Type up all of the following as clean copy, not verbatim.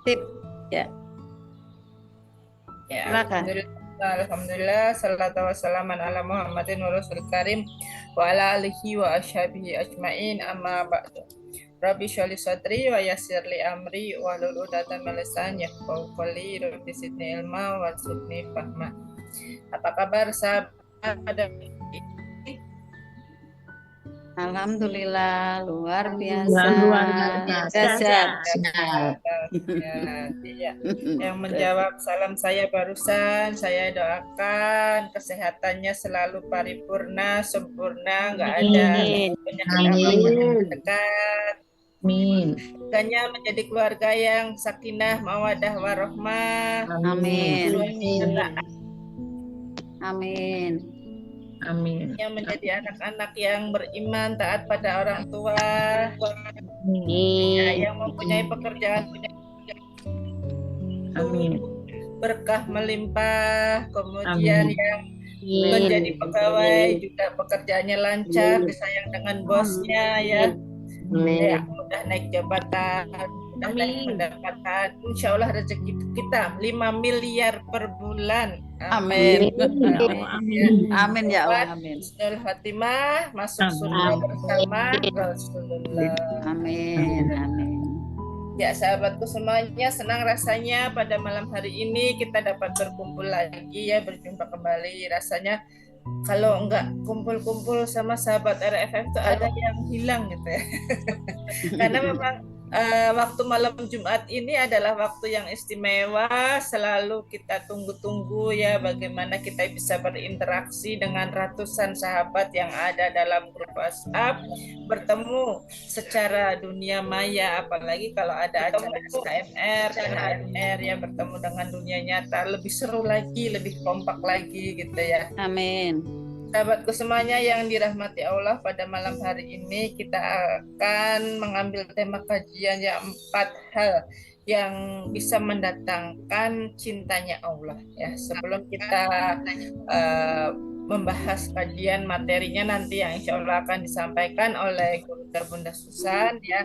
Tip. Ya, Ya, silakan. Alhamdulillah, salatu wassalaman ala Muhammadin wa rasul karim wa ala alihi wa ashabihi ajmain amma ba'du. Rabbi sholli sadri wa yassir li amri wa hlul 'uqdatam min lisani yafqahu qawli. Rabbi zidni ilma wa zidni fahma. Apa kabar sahabat? Alhamdulillah, luar Ya, biasa. luar biasa. Dahsyat. Ya, yang menjawab salam saya barusan, saya doakan kesehatannya selalu paripurna, sempurna, nggak ada penyakit apapun yang mendekat. Amin. Keluarganya menjadi keluarga yang sakinah, mawadah, warahmah. Amin. Amin. Amin. Amin. Yang menjadi anak-anak yang beriman, taat pada orang tua. Ya, yang mempunyai pekerjaan Amin. berkah melimpah, kemudian yang menjadi pegawai juga pekerjaannya lancar, disayang dengan bosnya ya. Ya, mudah naik jabatan, mudah naik pendapatan. Insya Allah rezeki kita 5 miliar per bulan. Amin. Amin. Amin ya Allah. Amin. Husnul Fatimah, masuk surga bersama Rasulullah. Amin. Amin. Ya sahabatku semuanya, senang rasanya pada malam hari ini kita dapat berkumpul lagi ya, berjumpa kembali. Rasanya kalau enggak kumpul-kumpul sama sahabat RFF itu ada yang hilang gitu ya. Karena memang waktu malam Jumat ini adalah waktu yang istimewa, selalu kita tunggu-tunggu ya bagaimana kita bisa berinteraksi dengan ratusan sahabat yang ada dalam grup WhatsApp, bertemu secara dunia maya, apalagi kalau ada acara SKMR, THMR ya, bertemu dengan dunia nyata, lebih seru lagi, lebih kompak lagi gitu ya. Amin. Sahabatku semuanya yang dirahmati Allah, pada malam hari ini kita akan mengambil tema kajian yang 4 hal yang bisa mendatangkan cintanya Allah ya. Sebelum kita membahas kajian materinya nanti yang insya Allah akan disampaikan oleh Bunda Susan ya,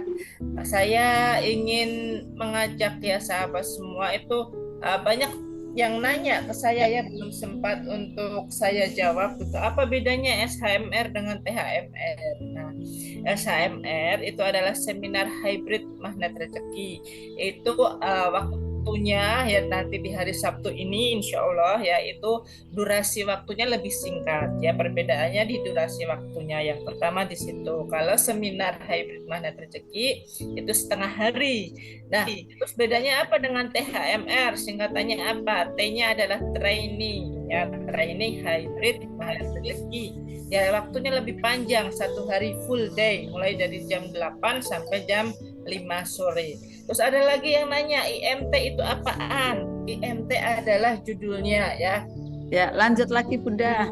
saya ingin mengajak ya sahabat semua itu, banyak yang nanya ke saya ya, belum sempat untuk saya jawab gitu. Apa bedanya SHMR dengan THMR? Nah, SHMR itu adalah seminar hybrid magnet rezeki. Itu waktunya ya nanti di hari Sabtu ini insya Allah ya, itu durasi waktunya lebih singkat ya, perbedaannya di durasi waktunya. Yang pertama di situ, kalau seminar hybrid magnet rezeki itu setengah hari. Nah, terus bedanya apa dengan THMR? Singkatannya apa? T-nya adalah training ya, training hybrid magnet rezeki. Ya, waktunya lebih panjang, 1 hari full day, mulai dari jam 8 sampai jam 5 sore. Terus ada lagi yang nanya, IMT itu apaan? IMT adalah judulnya ya. Ya, lanjut lagi Bunda.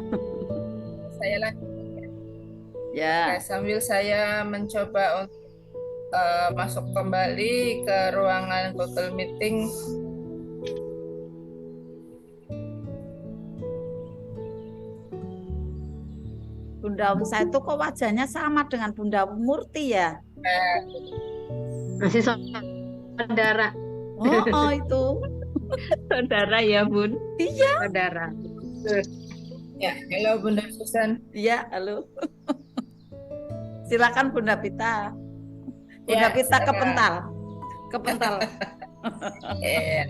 Saya lanjut. Ya. Sambil saya mencoba untuk masuk kembali ke ruangan Google Meeting. Bunda saya itu kok wajahnya sama dengan Bunda Murti ya? Masih saudara. Oh itu. Saudara ya Bun. Iya. Saudara. Ya, halo Bunda Susan. Iya, halo. Silakan Bunda Pita. Bunda Ya, Pita kepental.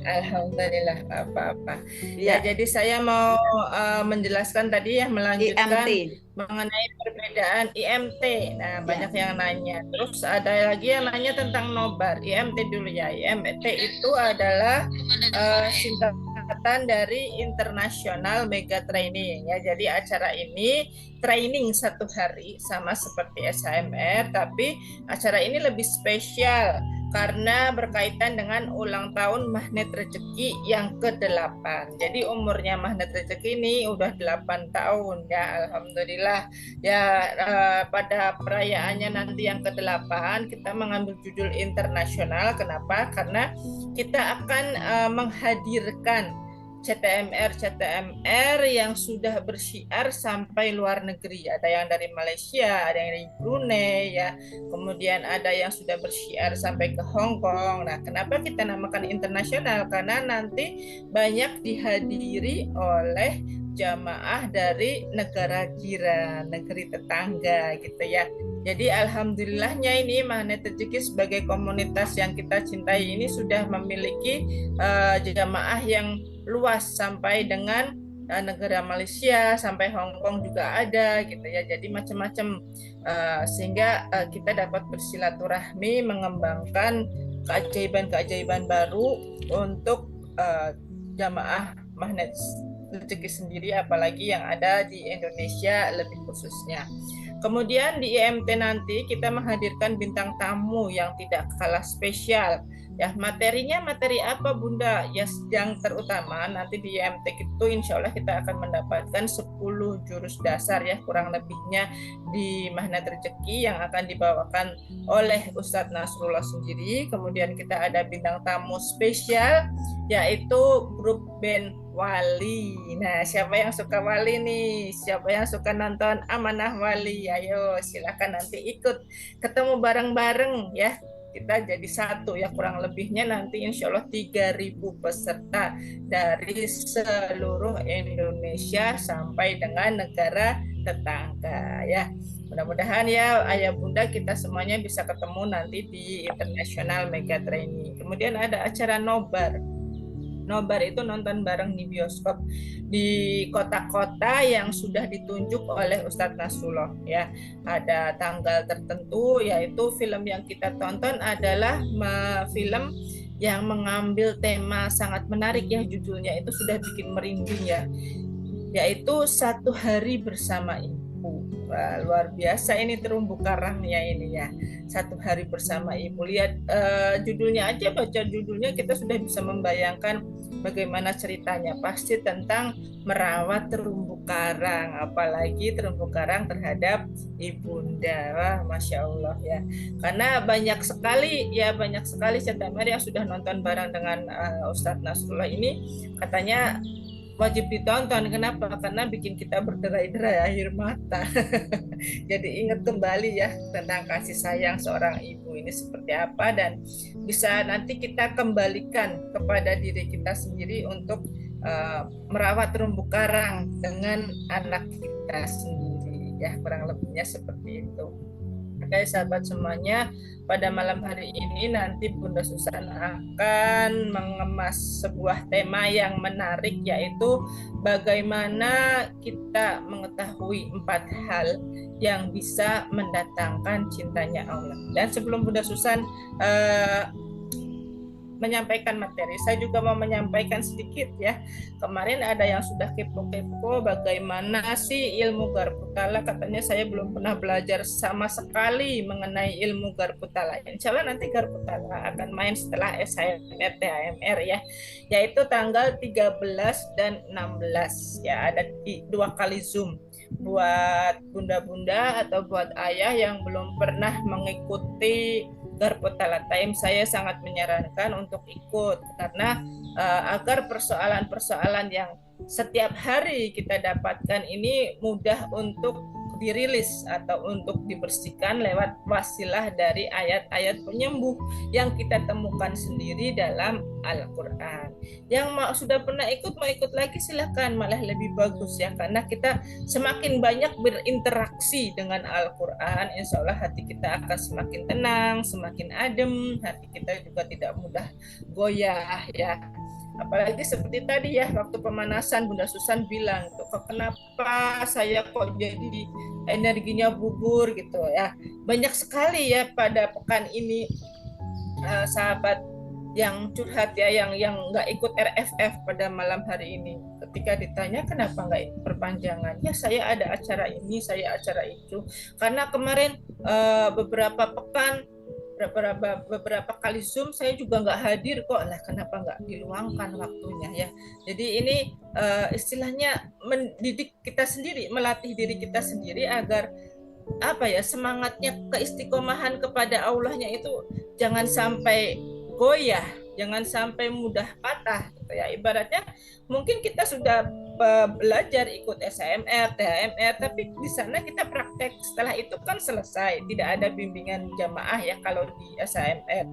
Alhamdulillah, apa-apa. Ya, jadi saya mau menjelaskan tadi ya, melanjutkan IMT. mengenai perbedaan IMT. Nah, banyak yang nanya. Terus ada lagi yang nanya tentang nobar. IMT dulu ya. IMT itu adalah singkatan dari International Mega Training ya. Jadi acara ini training 1 hari sama seperti SHMR, tapi acara ini lebih spesial karena berkaitan dengan ulang tahun Magnet Rezeki yang ke-8. Jadi umurnya Magnet Rezeki ini udah 8 tahun ya, alhamdulillah. Ya, pada perayaannya nanti yang ke-8 kita mengambil judul internasional. Kenapa? Karena kita akan menghadirkan CTMR yang sudah bersyiar sampai luar negeri. Ada yang dari Malaysia, ada yang dari Brunei ya. Kemudian ada yang sudah bersyiar sampai ke Hong Kong. Nah, kenapa kita namakan internasional? Karena nanti banyak dihadiri oleh jamaah dari negara jiran, negeri tetangga gitu ya. Jadi alhamdulillahnya ini Magnet Rezeki sebagai komunitas yang kita cintai ini sudah memiliki jamaah yang luas sampai dengan negara Malaysia, sampai Hong Kong juga ada gitu ya. Jadi macam-macam sehingga kita dapat bersilaturahmi, mengembangkan keajaiban-keajaiban baru untuk jamaah Magnet Rezeki sendiri, apalagi yang ada di Indonesia lebih khususnya. Kemudian di IMT nanti kita menghadirkan bintang tamu yang tidak kalah spesial. Ya, materinya materi apa Bunda? Ya, yang terutama nanti di IMT itu insya Allah kita akan mendapatkan 10 jurus dasar ya kurang lebihnya di Magnet Rezeki yang akan dibawakan oleh Ustadz Nasrullah sendiri. Kemudian kita ada bintang tamu spesial yaitu grup band Wali. Nah, siapa yang suka Wali nih? Siapa yang suka nonton Amanah Wali? Ayo silakan nanti ikut ketemu bareng-bareng ya. Kita jadi satu ya, kurang lebihnya nanti insya Allah 3.000 peserta dari seluruh Indonesia sampai dengan negara tetangga ya. Mudah-mudahan ya Ayah Bunda kita semuanya bisa ketemu nanti di International Mega Training. Kemudian ada acara nobar. Nobar itu nonton bareng di bioskop di kota-kota yang sudah ditunjuk oleh Ustadz Nasrullah ya. Ada tanggal tertentu, yaitu film yang kita tonton adalah film yang mengambil tema sangat menarik ya, judulnya itu sudah bikin merinding ya, yaitu Satu Hari Bersama Ibu. Wah, luar biasa ini terumbu karangnya ini ya. Satu Hari Bersama Ibu. Lihat judulnya aja, baca judulnya kita sudah bisa membayangkan bagaimana ceritanya. Pasti tentang merawat terumbu karang, apalagi terumbu karang terhadap ibunda. Wah, Masya Allah ya. Karena banyak sekali CTMR yang sudah nonton bareng dengan Ustadz Nasrullah ini, katanya wajib ditonton. Kenapa? Karena bikin kita berderai-derai air mata. Jadi ingat kembali ya tentang kasih sayang seorang ibu ini seperti apa, dan bisa nanti kita kembalikan kepada diri kita sendiri untuk merawat terumbu karang dengan anak kita sendiri ya, kurang lebihnya seperti itu. Oke sahabat semuanya, pada malam hari ini nanti Bunda Susan akan mengemas sebuah tema yang menarik, yaitu bagaimana kita mengetahui 4 hal yang bisa mendatangkan cintanya Allah. Dan sebelum Bunda Susan menyampaikan materi, saya juga mau menyampaikan sedikit ya. Kemarin ada yang sudah kepo-kepo bagaimana sih ilmu Garputala. Katanya saya belum pernah belajar sama sekali mengenai ilmu Garputala. Insya Allah nanti Garputala akan main setelah SHMR THMR ya, yaitu tanggal 13 dan 16 ya, ada 2 kali Zoom. Buat bunda-bunda atau buat ayah yang belum pernah mengikuti Garputala Time, saya sangat menyarankan untuk ikut, karena agar persoalan-persoalan yang setiap hari kita dapatkan ini mudah untuk dirilis atau untuk dibersihkan lewat wasilah dari ayat-ayat penyembuh yang kita temukan sendiri dalam Al-Quran. Yang sudah pernah ikut, mau ikut lagi silahkan, malah lebih bagus ya, karena kita semakin banyak berinteraksi dengan Al-Quran, insya Allah hati kita akan semakin tenang, semakin adem, hati kita juga tidak mudah goyah ya. Apalagi seperti tadi ya, waktu pemanasan Bunda Susan bilang tuh, kenapa saya kok jadi energinya gugur gitu ya. Banyak sekali ya pada pekan ini sahabat yang curhat ya, yang nggak ikut RFF pada malam hari ini. Ketika ditanya kenapa nggak ikut perpanjangan, ya saya ada acara ini, saya acara itu. Karena kemarin beberapa kali Zoom saya juga nggak hadir kok. Lah kenapa nggak diluangkan waktunya ya. Jadi ini istilahnya mendidik kita sendiri, melatih diri kita sendiri agar semangatnya, keistiqomahan kepada Allahnya itu jangan sampai goyah, jangan sampai mudah patah gitu ya. Ibaratnya mungkin kita sudah belajar ikut SAMR, THMR, tapi di sana kita praktek, setelah itu kan selesai, tidak ada bimbingan jamaah ya kalau di SAMR.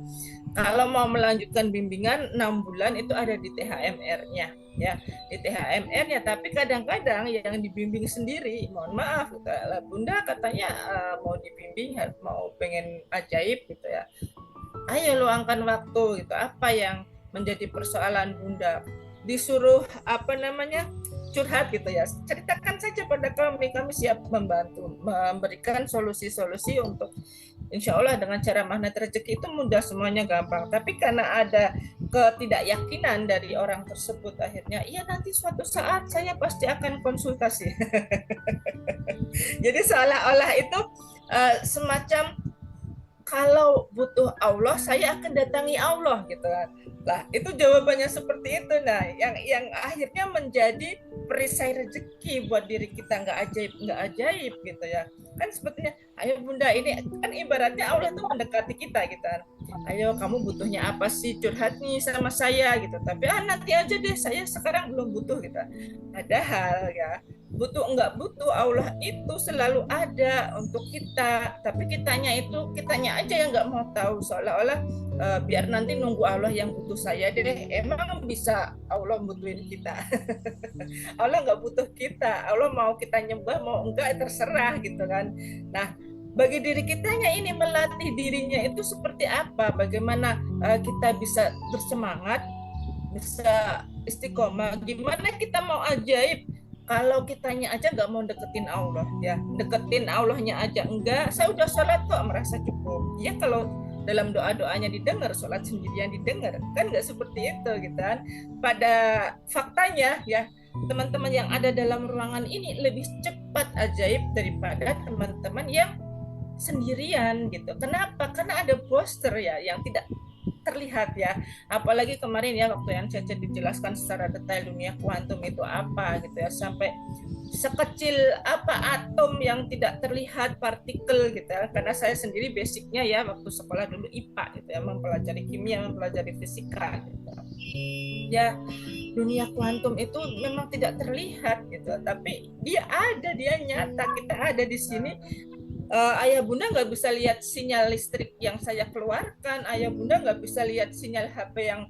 Kalau mau melanjutkan bimbingan 6 bulan itu ada di THMR-nya ya, di THMR-nya. Tapi kadang-kadang yang dibimbing sendiri, mohon maaf, Bunda katanya mau dibimbing, mau pengen ajaib gitu ya. Ayo luangkan waktu gitu. Apa yang menjadi persoalan Bunda? Disuruh curhat gitu ya, ceritakan saja pada kami siap membantu, memberikan solusi-solusi untuk insya Allah dengan cara magnet rezeki itu mudah, semuanya gampang. Tapi karena ada ketidakyakinan dari orang tersebut, akhirnya iya nanti suatu saat saya pasti akan konsultasi. Jadi seolah-olah itu semacam kalau butuh Allah saya akan datangi Allah gitu kan. Lah itu jawabannya seperti itu. Nah yang akhirnya menjadi perisai rezeki buat diri kita, nggak ajaib gitu ya. Kan sepertinya ayo Bunda, ini kan ibaratnya Allah tuh mendekati kita gitu kan. Ayo kamu butuhnya apa sih, curhat nih sama saya gitu. Tapi nanti aja deh, saya sekarang belum butuh gitu. Padahal ya butuh enggak butuh, Allah itu selalu ada untuk kita, tapi kitanya aja yang nggak mau tahu, seolah-olah biar nanti nunggu Allah yang butuh saya deh. Emang bisa Allah butuhin kita? Allah nggak butuh kita, Allah mau kita nyembah mau enggak terserah gitu kan. Nah bagi diri kitanya ini melatih dirinya itu seperti apa, bagaimana kita bisa bersemangat, bisa istiqomah, gimana kita mau ajaib kalau kitanya aja nggak mau deketin Allah ya, deketin Allahnya aja enggak. Saya udah sholat kok merasa cukup ya, kalau dalam doa-doanya didengar, sholat sendirian didengar, kan nggak seperti itu gitu kan. Pada faktanya ya, teman-teman yang ada dalam ruangan ini lebih cepat ajaib daripada teman-teman yang sendirian gitu. Kenapa? Karena ada poster ya yang tidak terlihat ya. Apalagi kemarin ya waktu yang Cece dijelaskan secara detail dunia kuantum itu apa gitu ya, sampai sekecil apa atom yang tidak terlihat, partikel gitu ya. Karena saya sendiri basicnya ya waktu sekolah dulu IPA gitu ya, mempelajari kimia, mempelajari fisika gitu. Ya dunia kuantum itu memang tidak terlihat gitu, tapi dia ada, dia nyata, kita ada di sini. Ayah Bunda nggak bisa lihat sinyal listrik yang saya keluarkan, ayah Bunda nggak bisa lihat sinyal HP yang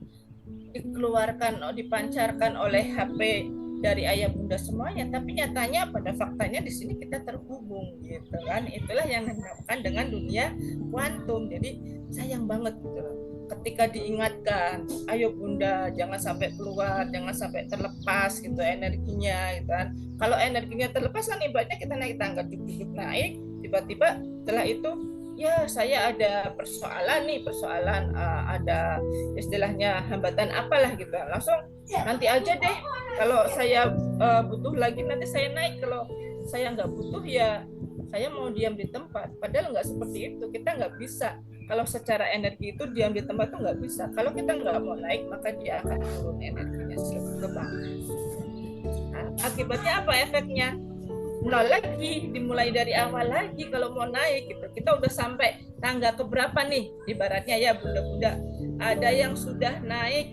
dikeluarkan, dipancarkan oleh HP dari ayah Bunda semuanya, tapi nyatanya pada faktanya di sini kita terhubung gitu kan. Itulah yang dinamakan dengan dunia kuantum. Jadi sayang banget gitu ketika diingatkan, ayo Bunda jangan sampai keluar, jangan sampai terlepas gitu energinya gitu kan. Kalau energinya terlepas kan ibaratnya kita naik tangga, duduk naik, tiba-tiba setelah itu ya saya ada persoalan ada istilahnya hambatan apalah gitu, langsung nanti aja deh, kalau saya butuh lagi nanti saya naik, kalau saya nggak butuh ya saya mau diam di tempat. Padahal nggak seperti itu, kita nggak bisa. Kalau secara energi itu diam di tempat itu nggak bisa. Kalau kita nggak mau naik maka dia akan turun energinya ke bawah. Nah, akibatnya apa efeknya? Nol lagi, dimulai dari awal lagi kalau mau naik gitu. Kita udah sampai tangga keberapa nih ibaratnya ya Bunda-bunda. Ada yang sudah naik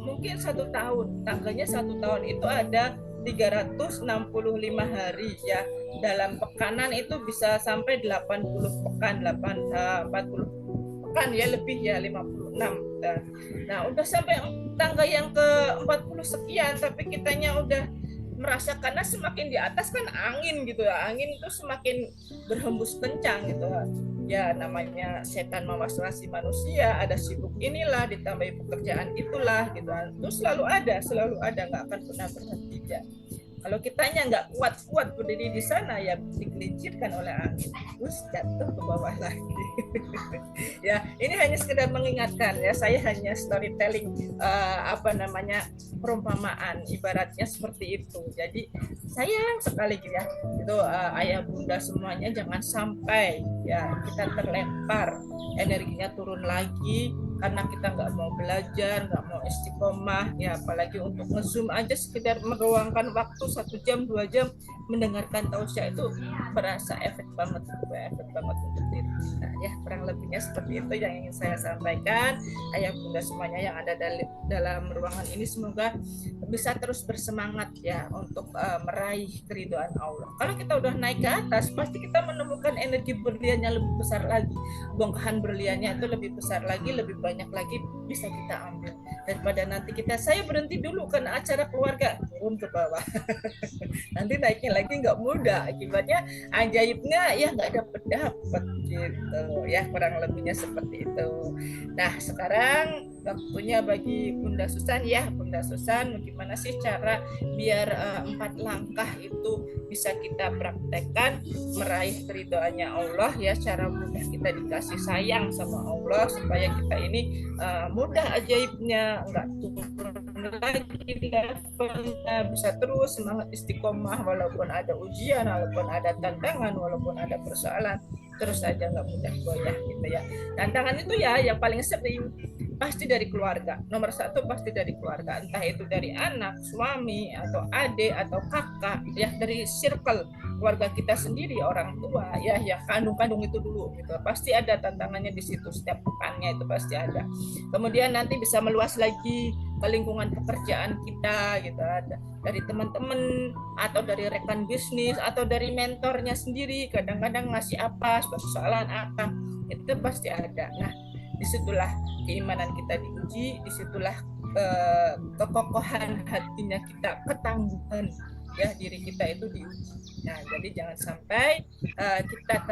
mungkin 1 tahun, tangganya 1 tahun itu ada 365 hari ya. Dalam pekanan itu bisa sampai 80 pekan, 40 pekan ya, lebih ya 56. Nah, udah sampai tangga yang ke 40 sekian, tapi kitanya udah merasa, karena semakin di atas kan angin gitu ya, angin itu semakin berhembus kencang gitu ya, namanya setan mewaswasi manusia, ada sibuk inilah ditambah pekerjaan itulah gitu, itu selalu ada nggak akan pernah berhenti ya. Kalau kitanya nggak kuat berdiri di sana ya digelincirkan oleh angin, terus jatuh ke bawah lagi. Ya, ini hanya sekedar mengingatkan ya, saya hanya storytelling perumpamaan, ibaratnya seperti itu. Jadi sayang sekali ya, itu ayah bunda semuanya jangan sampai ya kita terlempar, energinya turun lagi karena kita nggak mau belajar, nggak mau istiqomah, ya apalagi untuk nge-zoom aja sekedar meluangkan waktu 1 jam 2 jam mendengarkan tausiah itu berasa efek banget untuk diri kita. Ya kurang lebihnya seperti itu yang ingin saya sampaikan. Ayah bunda semuanya yang ada dalam ruangan ini semoga bisa terus bersemangat ya untuk meraih keridhaan Allah. Kalau kita udah naik ke atas, pasti kita menemukan energi berlian yang lebih besar lagi, bongkahan berliannya itu lebih besar lagi, lebih banyak lagi bisa kita ambil daripada nanti saya berhenti dulu karena acara keluarga, turun ke bawah. Nanti naiknya lagi nggak mudah, akibatnya ajaibnya ya nggak dapet gitu ya, kurang lebihnya seperti itu. Nah sekarang waktunya bagi Bunda Susan ya. Bunda Susan, gimana sih cara biar 4 langkah itu bisa kita praktekkan meraih keridhaannya Allah ya, cara mudah kita dikasih sayang sama Allah supaya kita ini mudah ajaibnya, nggak turun lagi levelnya, bisa terus semangat istiqomah walaupun ada ujian, walaupun ada tantangan, walaupun ada persoalan, terus aja nggak mudah goyah gitu ya. Tantangan itu ya yang paling sering pasti dari keluarga. Nomor 1 pasti dari keluarga, entah itu dari anak, suami, atau adik, atau kakak, ya dari circle keluarga kita sendiri, orang tua, ya yang kandung-kandung itu dulu gitu. Pasti ada tantangannya di situ, setiap pekannya itu pasti ada. Kemudian nanti bisa meluas lagi ke lingkungan pekerjaan kita gitu, ada dari teman-teman atau dari rekan bisnis atau dari mentornya sendiri, kadang-kadang ngasih apa, persoalan apa, itu pasti ada. Nah disitulah keimanan kita diuji, disitulah kekokohan hatinya kita, ketangguhan ya diri kita itu diuji. Nah jadi jangan sampai kita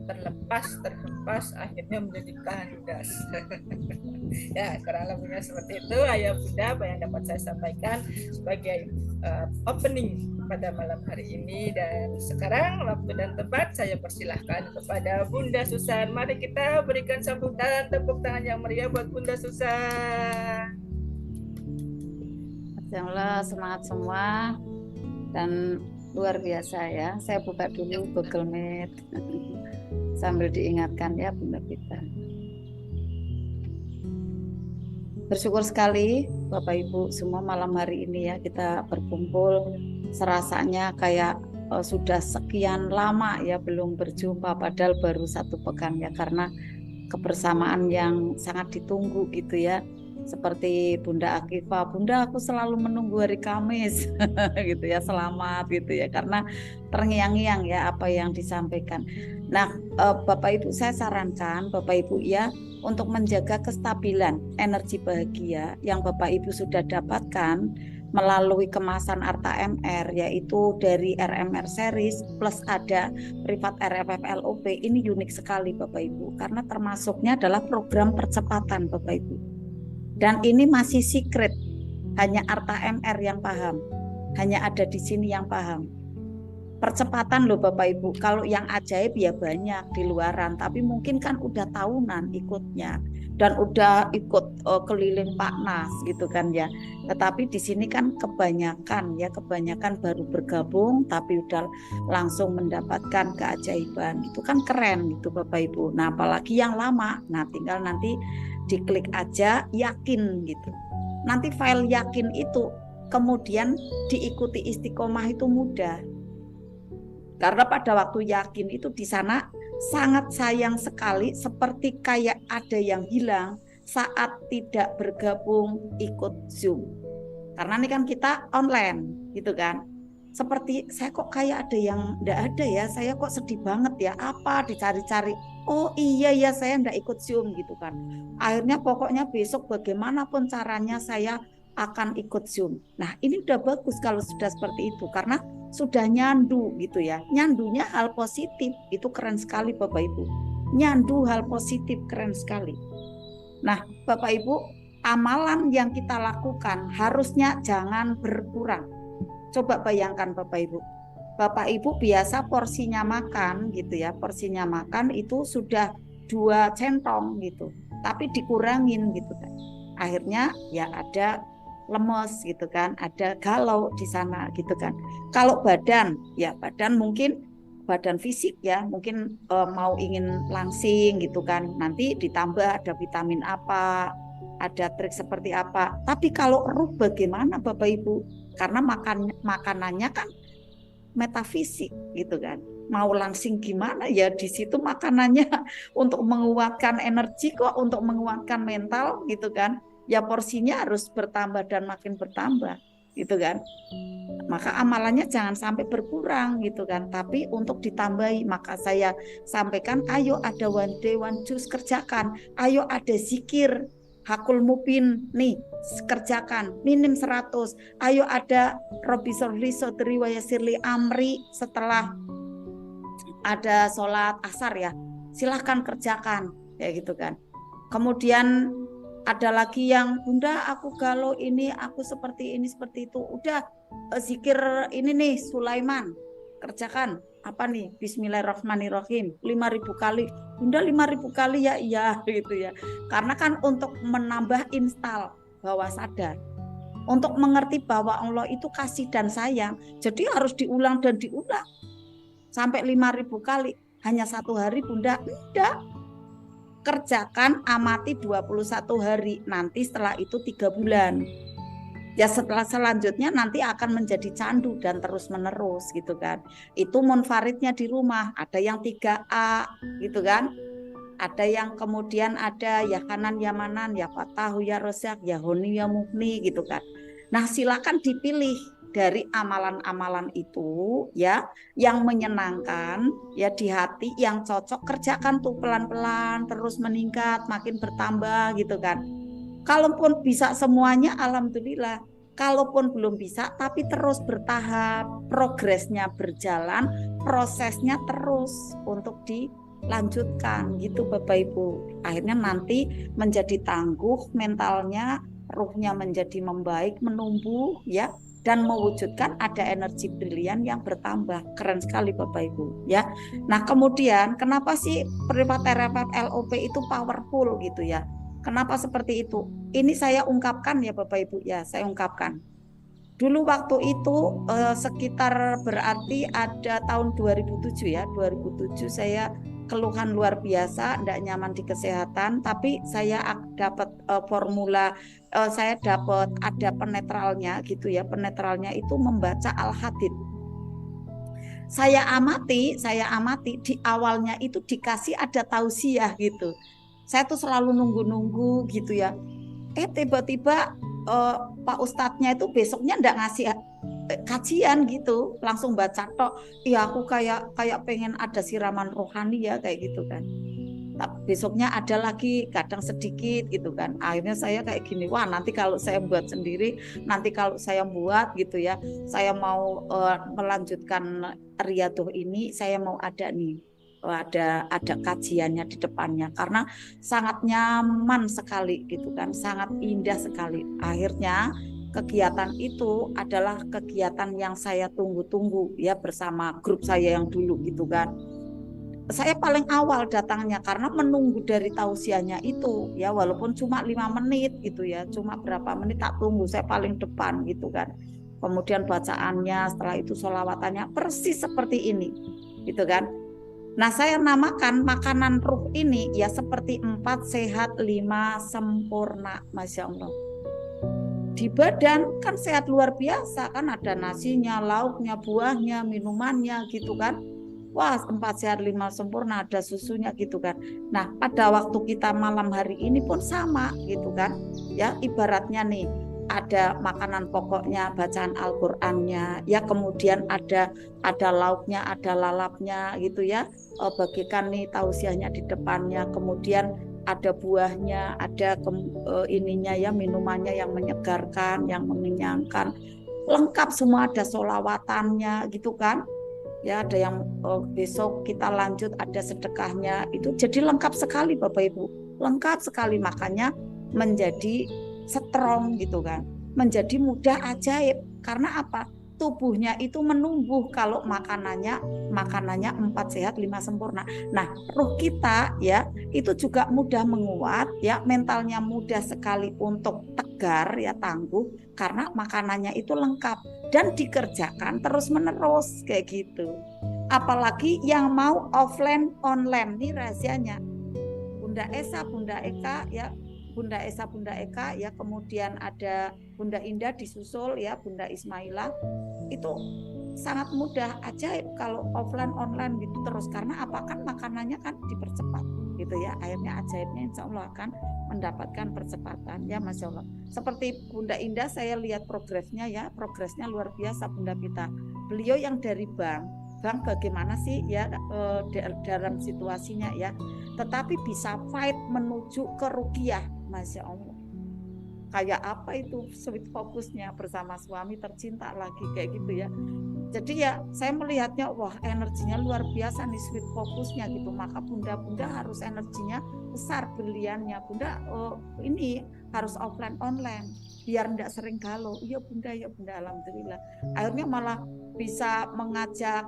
terlepas akhirnya menjadi kandas. Ya kurang lebihnya seperti itu ayah bunda apa yang dapat saya sampaikan sebagai opening pada malam hari ini. Dan sekarang waktu dan tempat saya persilahkan kepada Bunda Susan. Mari kita berikan sambutan, tepuk tangan yang meriah buat Bunda Susan. Semangat semua dan luar biasa ya. Saya buka dulu Google Meet sambil diingatkan ya Bunda kita. Bersyukur sekali Bapak Ibu semua malam hari ini ya kita berkumpul, serasanya kayak sudah sekian lama ya belum berjumpa, padahal baru 1 pekan ya, karena kebersamaan yang sangat ditunggu gitu ya. Seperti Bunda Akifa, Bunda aku selalu menunggu hari Kamis gitu ya, selamat gitu ya, karena terngiang-ngiang ya apa yang disampaikan. Nah Bapak Ibu saya sarankan Bapak Ibu ya untuk menjaga kestabilan energi bahagia yang Bapak Ibu sudah dapatkan melalui kemasan Arta MR, yaitu dari RMR series plus ada privat RFF LOP. Ini unik sekali Bapak Ibu karena termasuknya adalah program percepatan Bapak Ibu. Dan ini masih secret, hanya Arta MR yang paham, hanya ada di sini yang paham. Percepatan loh Bapak Ibu, kalau yang ajaib ya banyak di luaran, tapi mungkin kan udah tahunan ikutnya dan udah ikut keliling Pak Nas gitu kan ya. Tetapi di sini kan kebanyakan baru bergabung tapi udah langsung mendapatkan keajaiban. Itu kan keren gitu Bapak Ibu. Nah apalagi yang lama, nah tinggal nanti diklik aja yakin gitu. Nanti file yakin itu kemudian diikuti istiqomah itu mudah. Karena pada waktu yakin itu di sana sangat sayang sekali, seperti kayak ada yang hilang saat tidak bergabung ikut Zoom. Karena ini kan kita online gitu kan. Seperti saya kok kayak ada yang enggak ada ya, saya kok sedih banget ya, apa dicari-cari. Oh iya ya saya enggak ikut Zoom gitu kan. Akhirnya pokoknya besok bagaimanapun caranya saya akan ikut Zoom. Nah ini udah bagus kalau sudah seperti itu karena sudah nyandu gitu ya. Nyandunya hal positif, itu keren sekali Bapak Ibu. Nyandu hal positif keren sekali. Nah Bapak Ibu, amalan yang kita lakukan harusnya jangan berkurang. Coba bayangkan Bapak Ibu. Bapak Ibu biasa porsinya makan gitu ya, porsinya makan itu sudah 2 centong gitu. Tapi dikurangin gitu kan. Akhirnya ya ada lemes gitu kan, ada galau di sana gitu kan. Kalau badan, ya badan mungkin badan fisik ya, mungkin mau ingin langsing gitu kan, nanti ditambah ada vitamin apa, ada trik seperti apa. Tapi kalau ruh bagaimana Bapak Ibu? Karena makanannya kan metafisik gitu kan. Mau langsing gimana ya, di situ makanannya untuk menguatkan energi kok, untuk menguatkan mental gitu kan. Ya porsinya harus bertambah dan makin bertambah gitu kan. Maka amalannya jangan sampai berkurang gitu kan, tapi untuk ditambahi. Maka saya sampaikan, ayo ada one day one juice, kerjakan. Ayo ada zikir Hakul Mupin nih, kerjakan minim 100. Ayo ada Robi Sorli Sodri Wayasirli Amri setelah ada sholat asar ya, silahkan kerjakan kayak gitu kan. Kemudian ada lagi yang, Bunda aku galau ini, aku seperti ini seperti itu, udah zikir ini nih Sulaiman, kerjakan apa nih, Bismillahirrahmanirrahim 5.000 kali. Bunda 5.000 kali ya, iya gitu ya. Karena kan untuk menambah instal bawah sadar, untuk mengerti bahwa Allah itu kasih dan sayang, jadi harus diulang dan diulang sampai 5.000 kali. Hanya 1 hari Bunda, enggak, kerjakan, amati 21 hari, nanti setelah itu 3 bulan. Ya setelah selanjutnya nanti akan menjadi candu dan terus menerus gitu kan. Itu munfaridnya di rumah, ada yang 3A gitu kan. Ada yang kemudian ada ya Hanan ya Manan, ya Fatahu ya Rozak, ya Honi ya Mughni gitu kan. Nah silakan dipilih dari amalan-amalan itu ya, yang menyenangkan ya di hati, yang cocok, kerjakan tuh pelan-pelan, terus meningkat, makin bertambah gitu kan. Kalaupun bisa semuanya alhamdulillah, kalaupun belum bisa tapi terus bertahap, progresnya berjalan, prosesnya terus untuk dilanjutkan gitu Bapak Ibu. Akhirnya nanti menjadi tangguh mentalnya, ruhnya menjadi membaik, menumbuh ya, dan mewujudkan ada energi brilian yang bertambah. Keren sekali Bapak Ibu ya. Nah kemudian kenapa sih privat terapeut LOP itu powerful gitu ya? Kenapa seperti itu? Ini saya ungkapkan ya Bapak Ibu ya, saya ungkapkan. Dulu waktu itu sekitar berarti ada tahun 2007 ya, 2007 saya keluhan luar biasa, tidak nyaman di kesehatan, tapi saya dapat formula, saya dapat ada penetralnya gitu ya, penetralnya itu membaca Al-Hadid. Saya amati di awalnya itu dikasih ada tausiah gitu. Saya tuh selalu nunggu-nunggu gitu ya. Tiba-tiba Pak Ustadznya itu besoknya enggak ngasih kajian gitu, langsung baca tok. Iya aku kayak pengen ada siraman rohani ya kayak gitu kan. Tapi besoknya ada lagi, kadang sedikit gitu kan. Akhirnya saya kayak gini, wah nanti kalau saya buat sendiri, nanti kalau saya buat gitu ya, saya mau melanjutkan Riyadhah ini, saya mau ada nih, ada kajiannya di depannya, karena sangat nyaman sekali gitu kan, sangat indah sekali. Akhirnya kegiatan itu adalah kegiatan yang saya tunggu-tunggu ya, bersama grup saya yang dulu gitu kan. Saya paling awal datangnya karena menunggu dari tausiahnya itu ya, walaupun cuma 5 menit gitu ya, cuma berapa menit tak tunggu, saya paling depan gitu kan. Kemudian bacaannya, setelah itu sholawatannya persis seperti ini gitu kan. Nah saya namakan makanan ruh ini ya seperti 4 sehat 5 sempurna. Masya Allah, di badan kan sehat luar biasa kan, ada nasinya, lauknya, buahnya, minumannya gitu kan. Wah 4 sehat 5 sempurna, ada susunya gitu kan. Nah pada waktu kita malam hari ini pun sama gitu kan ya, ibaratnya nih ada makanan pokoknya, bacaan Al-Qur'annya ya, kemudian ada lauknya, ada lalapnya gitu ya, bagikan nih tausiahnya di depannya, kemudian ada buahnya, ada ininya ya, minumannya yang menyegarkan, yang mengenyangkan, lengkap semua, ada sholawatannya gitu kan ya, ada yang besok kita lanjut ada sedekahnya, itu jadi lengkap sekali Bapak Ibu, lengkap sekali. Makanya menjadi strong gitu kan, menjadi mudah ajaib. Karena apa? Tubuhnya itu menumbuh kalau makanannya 4 sehat 5 sempurna. Nah ruh kita ya itu juga mudah menguat ya, mentalnya mudah sekali untuk tegar ya, tangguh, karena makanannya itu lengkap dan dikerjakan terus menerus kayak gitu. Apalagi yang mau offline online, ini rahasianya. Bunda Esa, Bunda Eka ya, Bunda Esa, Bunda Eka ya, kemudian ada Bunda Indah disusul ya, Bunda Ismaila. Itu sangat mudah, ajaib kalau offline online gitu terus, karena apa, kan makanannya kan dipercepat gitu ya. Akhirnya ajaibnya insya Allah akan mendapatkan percepatan ya, Masya Allah. Seperti Bunda Indah, saya lihat progresnya ya, progresnya luar biasa Bunda Pita. Beliau yang dari bank bagaimana sih ya dalam situasinya ya, tetapi bisa fight menuju ke ruqyah, Masya Allah. Kayak apa itu sweet fokusnya, bersama suami tercinta lagi kayak gitu ya. Jadi ya saya melihatnya, wah energinya luar biasa nih sweet fokusnya gitu. Maka bunda-bunda harus energinya besar berliannya. Bunda ini harus offline online biar enggak sering galau. Iya bunda, ya bunda, alhamdulillah. Akhirnya malah bisa mengajak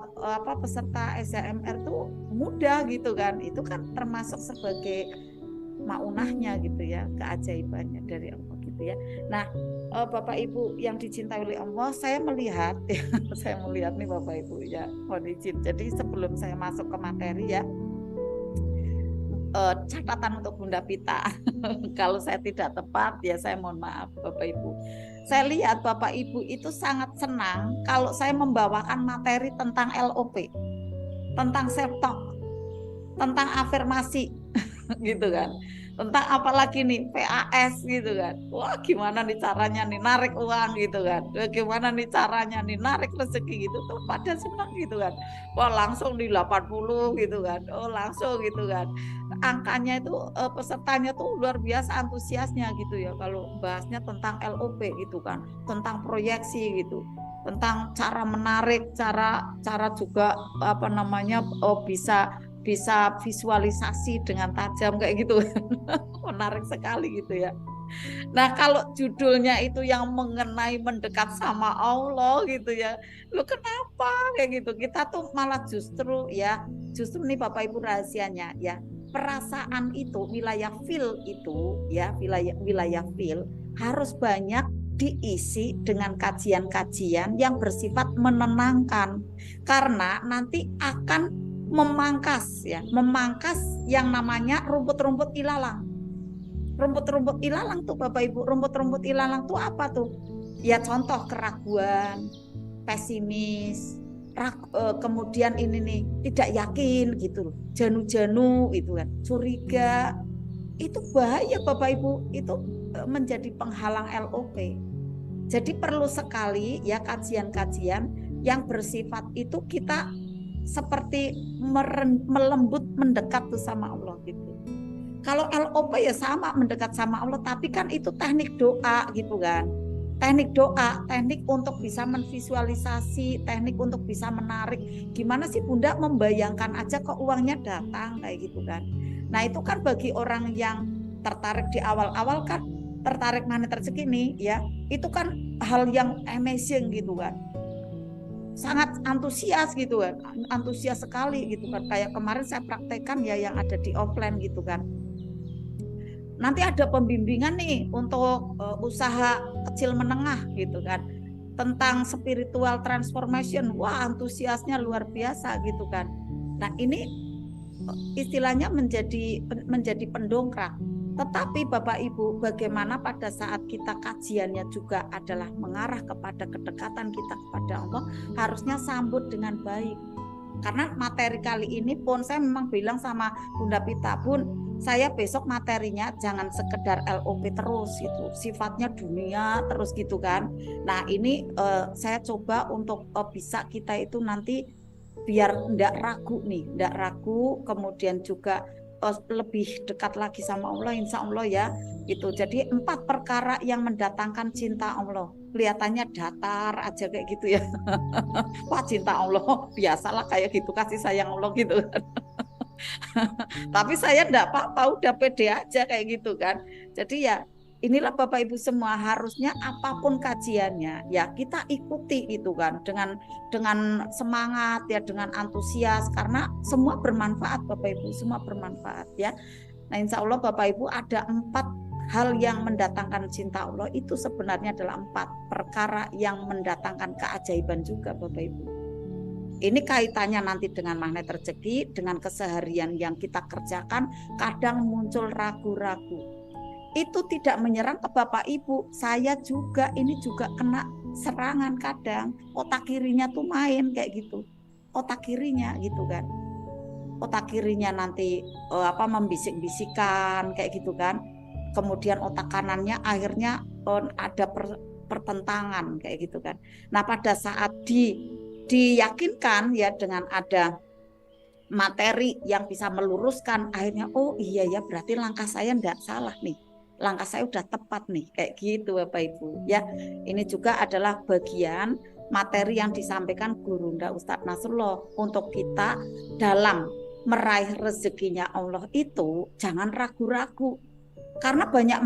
peserta SHMR tuh mudah gitu kan. Itu kan termasuk sebagai maunahnya gitu ya, keajaibannya dari Allah gitu ya. Nah, Bapak Ibu yang dicintai oleh Allah, saya melihat saya melihat nih Bapak Ibu ya, mohon izin. Jadi sebelum saya masuk ke materi ya, catatan untuk Bunda Pita. Kalau saya tidak tepat ya saya mohon maaf Bapak Ibu. Saya lihat Bapak Ibu itu sangat senang kalau saya membawakan materi tentang LOP, tentang self talk, tentang afirmasi gitu kan, tentang apalagi nih PAS gitu kan. Wah gimana nih caranya nih narik uang gitu kan, gimana nih caranya nih narik rezeki gitu tuh, pada senang gitu kan. Wah langsung di 80 gitu kan, oh langsung gitu kan. Angkanya itu pesertanya tuh luar biasa antusiasnya gitu ya kalau bahasnya tentang LOP gitu kan, tentang proyeksi gitu, tentang cara menarik, cara juga bisa visualisasi dengan tajam kayak gitu. Menarik sekali gitu ya. Nah kalau judulnya itu yang mengenai mendekat sama Allah gitu ya, lu kenapa kayak gitu, kita tuh malah justru nih Bapak Ibu rahasianya ya, perasaan itu, wilayah feel itu ya, wilayah feel harus banyak diisi dengan kajian-kajian yang bersifat menenangkan, karena nanti akan memangkas yang namanya rumput-rumput ilalang. Rumput-rumput ilalang tuh Bapak Ibu, rumput-rumput ilalang tuh apa tuh? Ya contoh keraguan, pesimis, kemudian ini nih tidak yakin gitu, janu-janu itu kan, curiga. Itu bahaya Bapak Ibu, itu menjadi penghalang LOP. Jadi perlu sekali ya kajian-kajian yang bersifat itu kita seperti melembut, mendekat tuh sama Allah gitu. Kalau LOP ya sama, mendekat sama Allah, tapi kan itu teknik doa gitu kan. Teknik doa, teknik untuk bisa menvisualisasi, teknik untuk bisa menarik. Gimana sih Bunda membayangkan aja kok uangnya datang kayak gitu kan. Nah itu kan bagi orang yang tertarik di awal-awal kan, tertarik magnet rezeki nih ya, itu kan hal yang amazing gitu kan. Sangat antusias gitu kan, antusias sekali gitu kan. Kayak kemarin saya praktekkan ya yang ada di offline gitu kan. Nanti ada pembimbingan nih untuk usaha kecil menengah gitu kan, tentang spiritual transformation. Wah antusiasnya luar biasa gitu kan. Nah ini istilahnya menjadi pendongkrak. Tetapi Bapak Ibu, bagaimana pada saat kita kajiannya juga adalah mengarah kepada kedekatan kita kepada Allah, harusnya sambut dengan baik. Karena materi kali ini pun saya memang bilang sama Bunda Pita, Bun, saya besok materinya jangan sekedar LOP terus gitu, sifatnya dunia terus gitu kan. Nah ini saya coba untuk bisa kita itu nanti biar enggak ragu, kemudian juga lebih dekat lagi sama Allah, insya Allah ya gitu. Jadi 4 perkara yang mendatangkan cinta Allah, kelihatannya datar aja kayak gitu ya. Wah cinta Allah biasalah kayak gitu, kasih sayang Allah gitu kan. Tapi saya enggak apa-apa, udah pede aja kayak gitu kan. Jadi ya inilah Bapak Ibu semua, harusnya apapun kajiannya ya kita ikuti gitu kan, dengan semangat ya, dengan antusias, karena semua bermanfaat Bapak Ibu, semua bermanfaat ya. Nah insya Allah Bapak Ibu ada 4 hal yang mendatangkan cinta Allah, itu sebenarnya adalah 4 perkara yang mendatangkan keajaiban juga Bapak Ibu. Ini kaitannya nanti dengan magnet rezeki, dengan keseharian yang kita kerjakan, kadang muncul ragu-ragu. Itu tidak menyerang ke Bapak Ibu, saya juga ini juga kena serangan kadang, otak kirinya tuh main kayak gitu, otak kirinya gitu kan, otak kirinya nanti membisik-bisikan kayak gitu kan, kemudian otak kanannya akhirnya ada pertentangan kayak gitu kan. Nah pada saat diyakinkan ya dengan ada materi yang bisa meluruskan, akhirnya oh iya ya berarti langkah saya enggak salah nih, langkah saya udah tepat nih kayak gitu Bapak Ibu ya. Ini juga adalah bagian materi yang disampaikan Gurunda Ustadz Nasrullah untuk kita dalam meraih rezekinya Allah itu jangan ragu-ragu. Karena banyak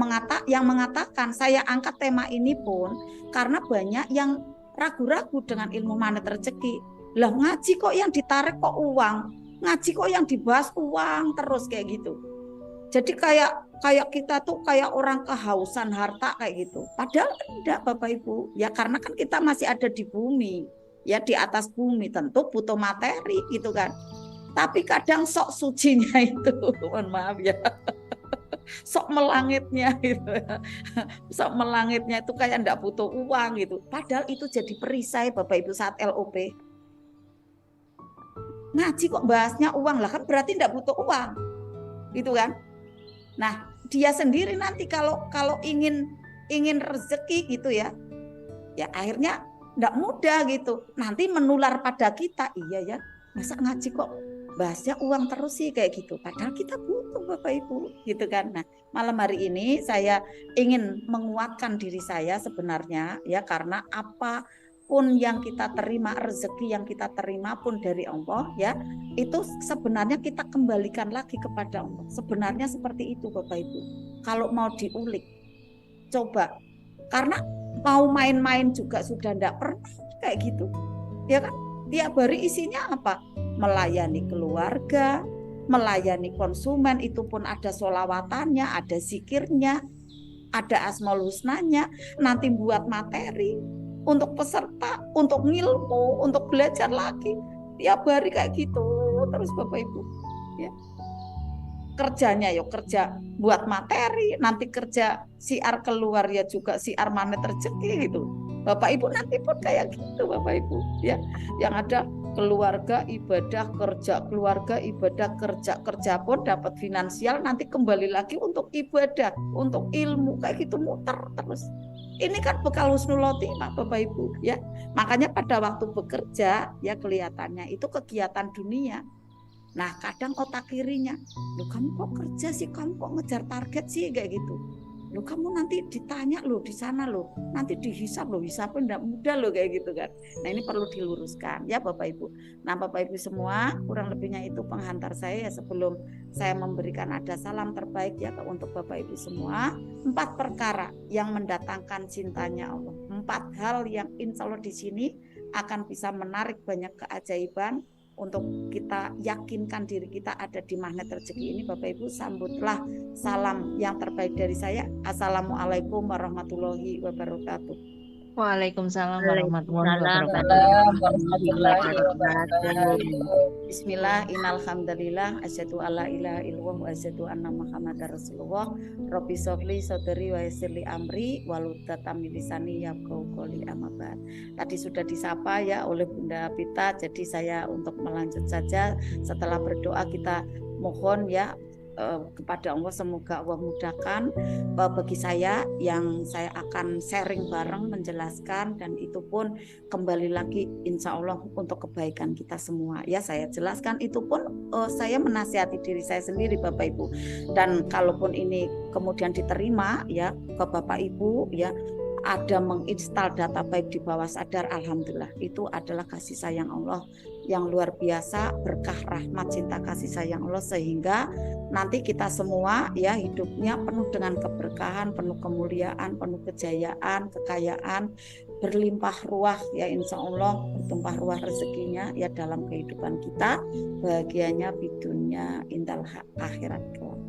yang mengatakan, saya angkat tema ini pun karena banyak yang ragu-ragu dengan ilmu magnet rezeki. Lah ngaji kok yang ditarik kok uang, ngaji kok yang dibahas uang terus kayak gitu. Jadi kayak kita tuh kayak orang kehausan harta kayak gitu. Padahal tidak Bapak Ibu. Ya karena kan kita masih ada di bumi. Ya di atas bumi tentu butuh materi gitu kan. Tapi kadang sok sucinya itu, mohon maaf ya. Sok melangitnya gitu ya. Sok melangitnya itu kayak enggak butuh uang gitu. Padahal itu jadi perisai Bapak Ibu saat LOP. Ngaji kok bahasnya uang lah kan berarti enggak butuh uang. Gitu kan? Nah, dia sendiri nanti kalau ingin rezeki gitu ya. Ya akhirnya enggak mudah gitu. Nanti menular pada kita. Iya ya. Masa ngaji kok bahasnya uang terus sih kayak gitu. Padahal kita butuh Bapak Ibu gitu kan. Nah malam hari ini saya ingin menguatkan diri saya sebenarnya ya, karena apapun yang kita terima, rezeki yang kita terima pun dari Allah ya, itu sebenarnya kita kembalikan lagi kepada Allah. Sebenarnya seperti itu Bapak Ibu. Kalau mau diulik coba, karena mau main-main juga sudah enggak pernah kayak gitu ya kan. Tiap hari isinya apa? Melayani keluarga, melayani konsumen, itu pun ada sholawatannya, ada zikirnya, ada asmaul husnanya, nanti buat materi untuk peserta, untuk ngilmu, untuk belajar lagi. Tiap hari kayak gitu terus Bapak Ibu ya. Kerjanya yuk kerja buat materi, nanti kerja siar keluar ya juga siar magnet rezeki gitu. Bapak Ibu nanti pun kayak gitu Bapak Ibu ya. Yang ada keluarga ibadah kerja, keluarga ibadah kerja pun dapat finansial, nanti kembali lagi untuk ibadah, untuk ilmu kayak gitu muter terus. Ini kan bekal husnul khotimah Bapak Ibu ya. Makanya pada waktu bekerja ya kelihatannya itu kegiatan dunia. Nah kadang otak kirinya, loh kamu kok kerja sih, kamu kok ngejar target sih kayak gitu. Loh kamu nanti ditanya loh di sana loh, nanti dihisap loh, hisapnya enggak mudah loh kayak gitu kan. Nah ini perlu diluruskan ya Bapak Ibu. Nah Bapak Ibu semua, kurang lebihnya itu penghantar saya ya, sebelum saya memberikan ada salam terbaik ya untuk Bapak Ibu semua. 4 perkara yang mendatangkan cintanya Allah, 4 hal yang insya Allah di sini akan bisa menarik banyak keajaiban untuk kita yakinkan diri kita ada di magnet rezeki ini. Bapak Ibu sambutlah salam yang terbaik dari saya. Assalamualaikum warahmatullahi wabarakatuh. Waalaikumsalam warahmatullahi wabarakatuh. Bismillah, innalhamdulillah, asyhadu alla ilaha illallah wa asyhadu anna muhammadar rasulullah. Rabbi sholli sadri wa yassirli amri waludatam min lisani yafqahu qouli amma ba'd. Tadi sudah disapa ya oleh Bunda Pita, jadi saya untuk melanjut saja. Setelah berdoa kita mohon ya kepada Allah, semoga Allah mudahkan bagi saya yang saya akan sharing bareng menjelaskan, dan itu pun kembali lagi insya Allah untuk kebaikan kita semua ya. Saya jelaskan itu pun saya menasihati diri saya sendiri Bapak Ibu, dan kalaupun ini kemudian diterima ya ke Bapak Ibu ya, ada menginstal data baik di bawah sadar, alhamdulillah itu adalah kasih sayang Allah yang luar biasa, berkah rahmat cinta kasih sayang Allah, sehingga nanti kita semua ya hidupnya penuh dengan keberkahan, penuh kemuliaan, penuh kejayaan, kekayaan, berlimpah ruah ya insya Allah, berlimpah ruah rezekinya ya dalam kehidupan kita, bahagianya bidunya indal akhirat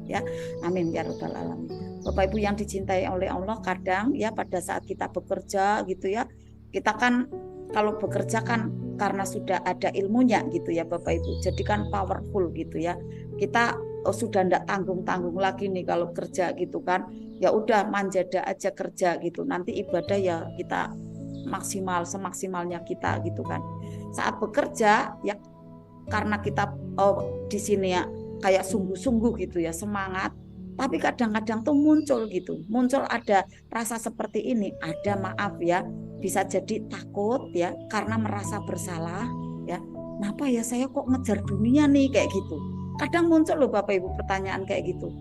ya, amin ya rabbal alamin. Bapak Ibu yang dicintai oleh Allah, kadang ya pada saat kita bekerja gitu ya, kita kan kalau bekerja kan karena sudah ada ilmunya gitu ya Bapak Ibu. Jadi kan powerful gitu ya. Kita sudah ndak tanggung-tanggung lagi nih kalau kerja gitu kan. Ya udah manjada aja kerja gitu. Nanti ibadah ya kita maksimal semaksimalnya kita gitu kan. Saat bekerja ya karena kita di sini ya kayak sungguh-sungguh gitu ya, semangat. Tapi kadang-kadang tuh muncul gitu, muncul ada rasa seperti ini, ada maaf ya, bisa jadi takut ya, karena merasa bersalah ya. Kenapa ya saya kok ngejar dunia nih kayak gitu. Kadang muncul loh Bapak Ibu pertanyaan kayak gitu.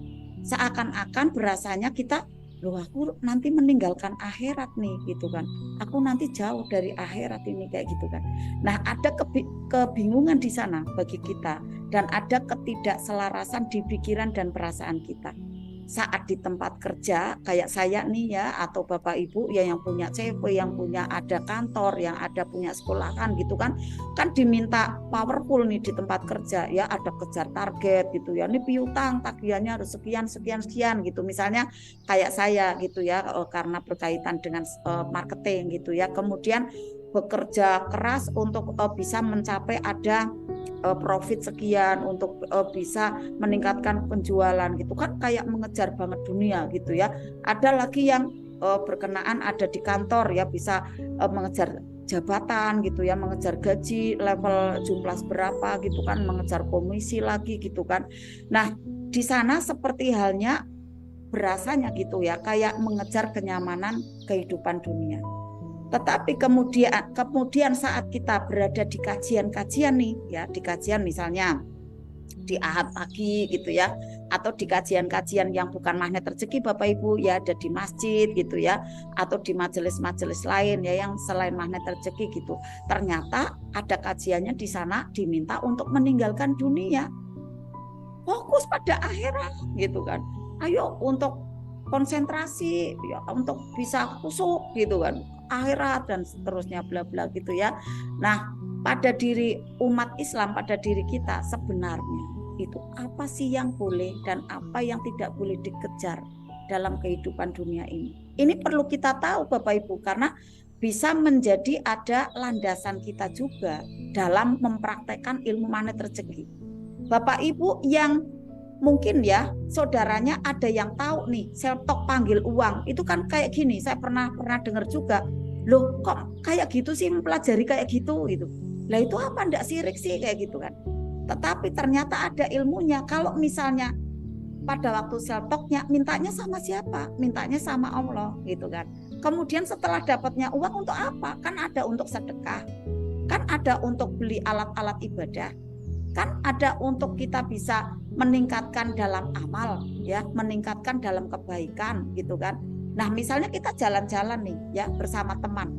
Seakan-akan berasanya kita, loh aku nanti meninggalkan akhirat nih gitu kan. Aku nanti jauh dari akhirat ini kayak gitu kan. Nah, ada kebingungan di sana bagi kita dan ada ketidakselarasan di pikiran dan perasaan kita. Saat di tempat kerja kayak saya nih ya, atau Bapak Ibu ya yang punya CV, yang punya ada kantor, yang ada punya sekolahan gitu kan diminta powerful nih di tempat kerja ya, ada kejar target gitu ya, ini piutang tagihannya harus sekian sekian sekian gitu misalnya kayak saya gitu ya, karena berkaitan dengan marketing gitu ya, kemudian bekerja keras untuk bisa mencapai ada profit sekian untuk bisa meningkatkan penjualan gitu kan, kayak mengejar banget dunia gitu ya. Ada lagi yang berkenaan ada di kantor ya, bisa mengejar jabatan gitu ya, mengejar gaji level jumlah berapa gitu kan, mengejar komisi lagi gitu kan. Nah, di sana seperti halnya berasanya gitu ya, kayak mengejar kenyamanan kehidupan dunia. Tetapi kemudian saat kita berada di kajian-kajian nih ya, di kajian misalnya di Ahad pagi gitu ya, atau di kajian-kajian yang bukan magnet rezeki Bapak Ibu ya, ada di masjid gitu ya, atau di majelis-majelis lain ya yang selain magnet rezeki gitu. Ternyata ada kajiannya di sana diminta untuk meninggalkan dunia, fokus pada akhirat gitu kan. Ayo untuk konsentrasi ya, untuk bisa khusyuk gitu kan, akhirat dan seterusnya bla bla gitu ya. Nah, pada diri umat Islam, pada diri kita sebenarnya itu apa sih yang boleh dan apa yang tidak boleh dikejar dalam kehidupan dunia ini. Ini perlu kita tahu Bapak Ibu, karena bisa menjadi ada landasan kita juga dalam mempraktekkan ilmu magnet rezeki. Bapak Ibu yang mungkin ya saudaranya ada yang tahu nih self-talk panggil uang itu kan kayak gini, saya pernah dengar juga, loh kok kayak gitu sih mempelajari kayak gitu gitu. Lah itu apa, enggak sirik sih kayak gitu kan. Tetapi ternyata ada ilmunya. Kalau misalnya pada waktu self-talknya mintanya sama siapa? Mintanya sama Allah gitu kan. Kemudian setelah dapatnya uang untuk apa? Kan ada untuk sedekah, kan ada untuk beli alat-alat ibadah, kan ada untuk kita bisa meningkatkan dalam amal ya, meningkatkan dalam kebaikan gitu kan. Nah, misalnya kita jalan-jalan nih ya bersama teman.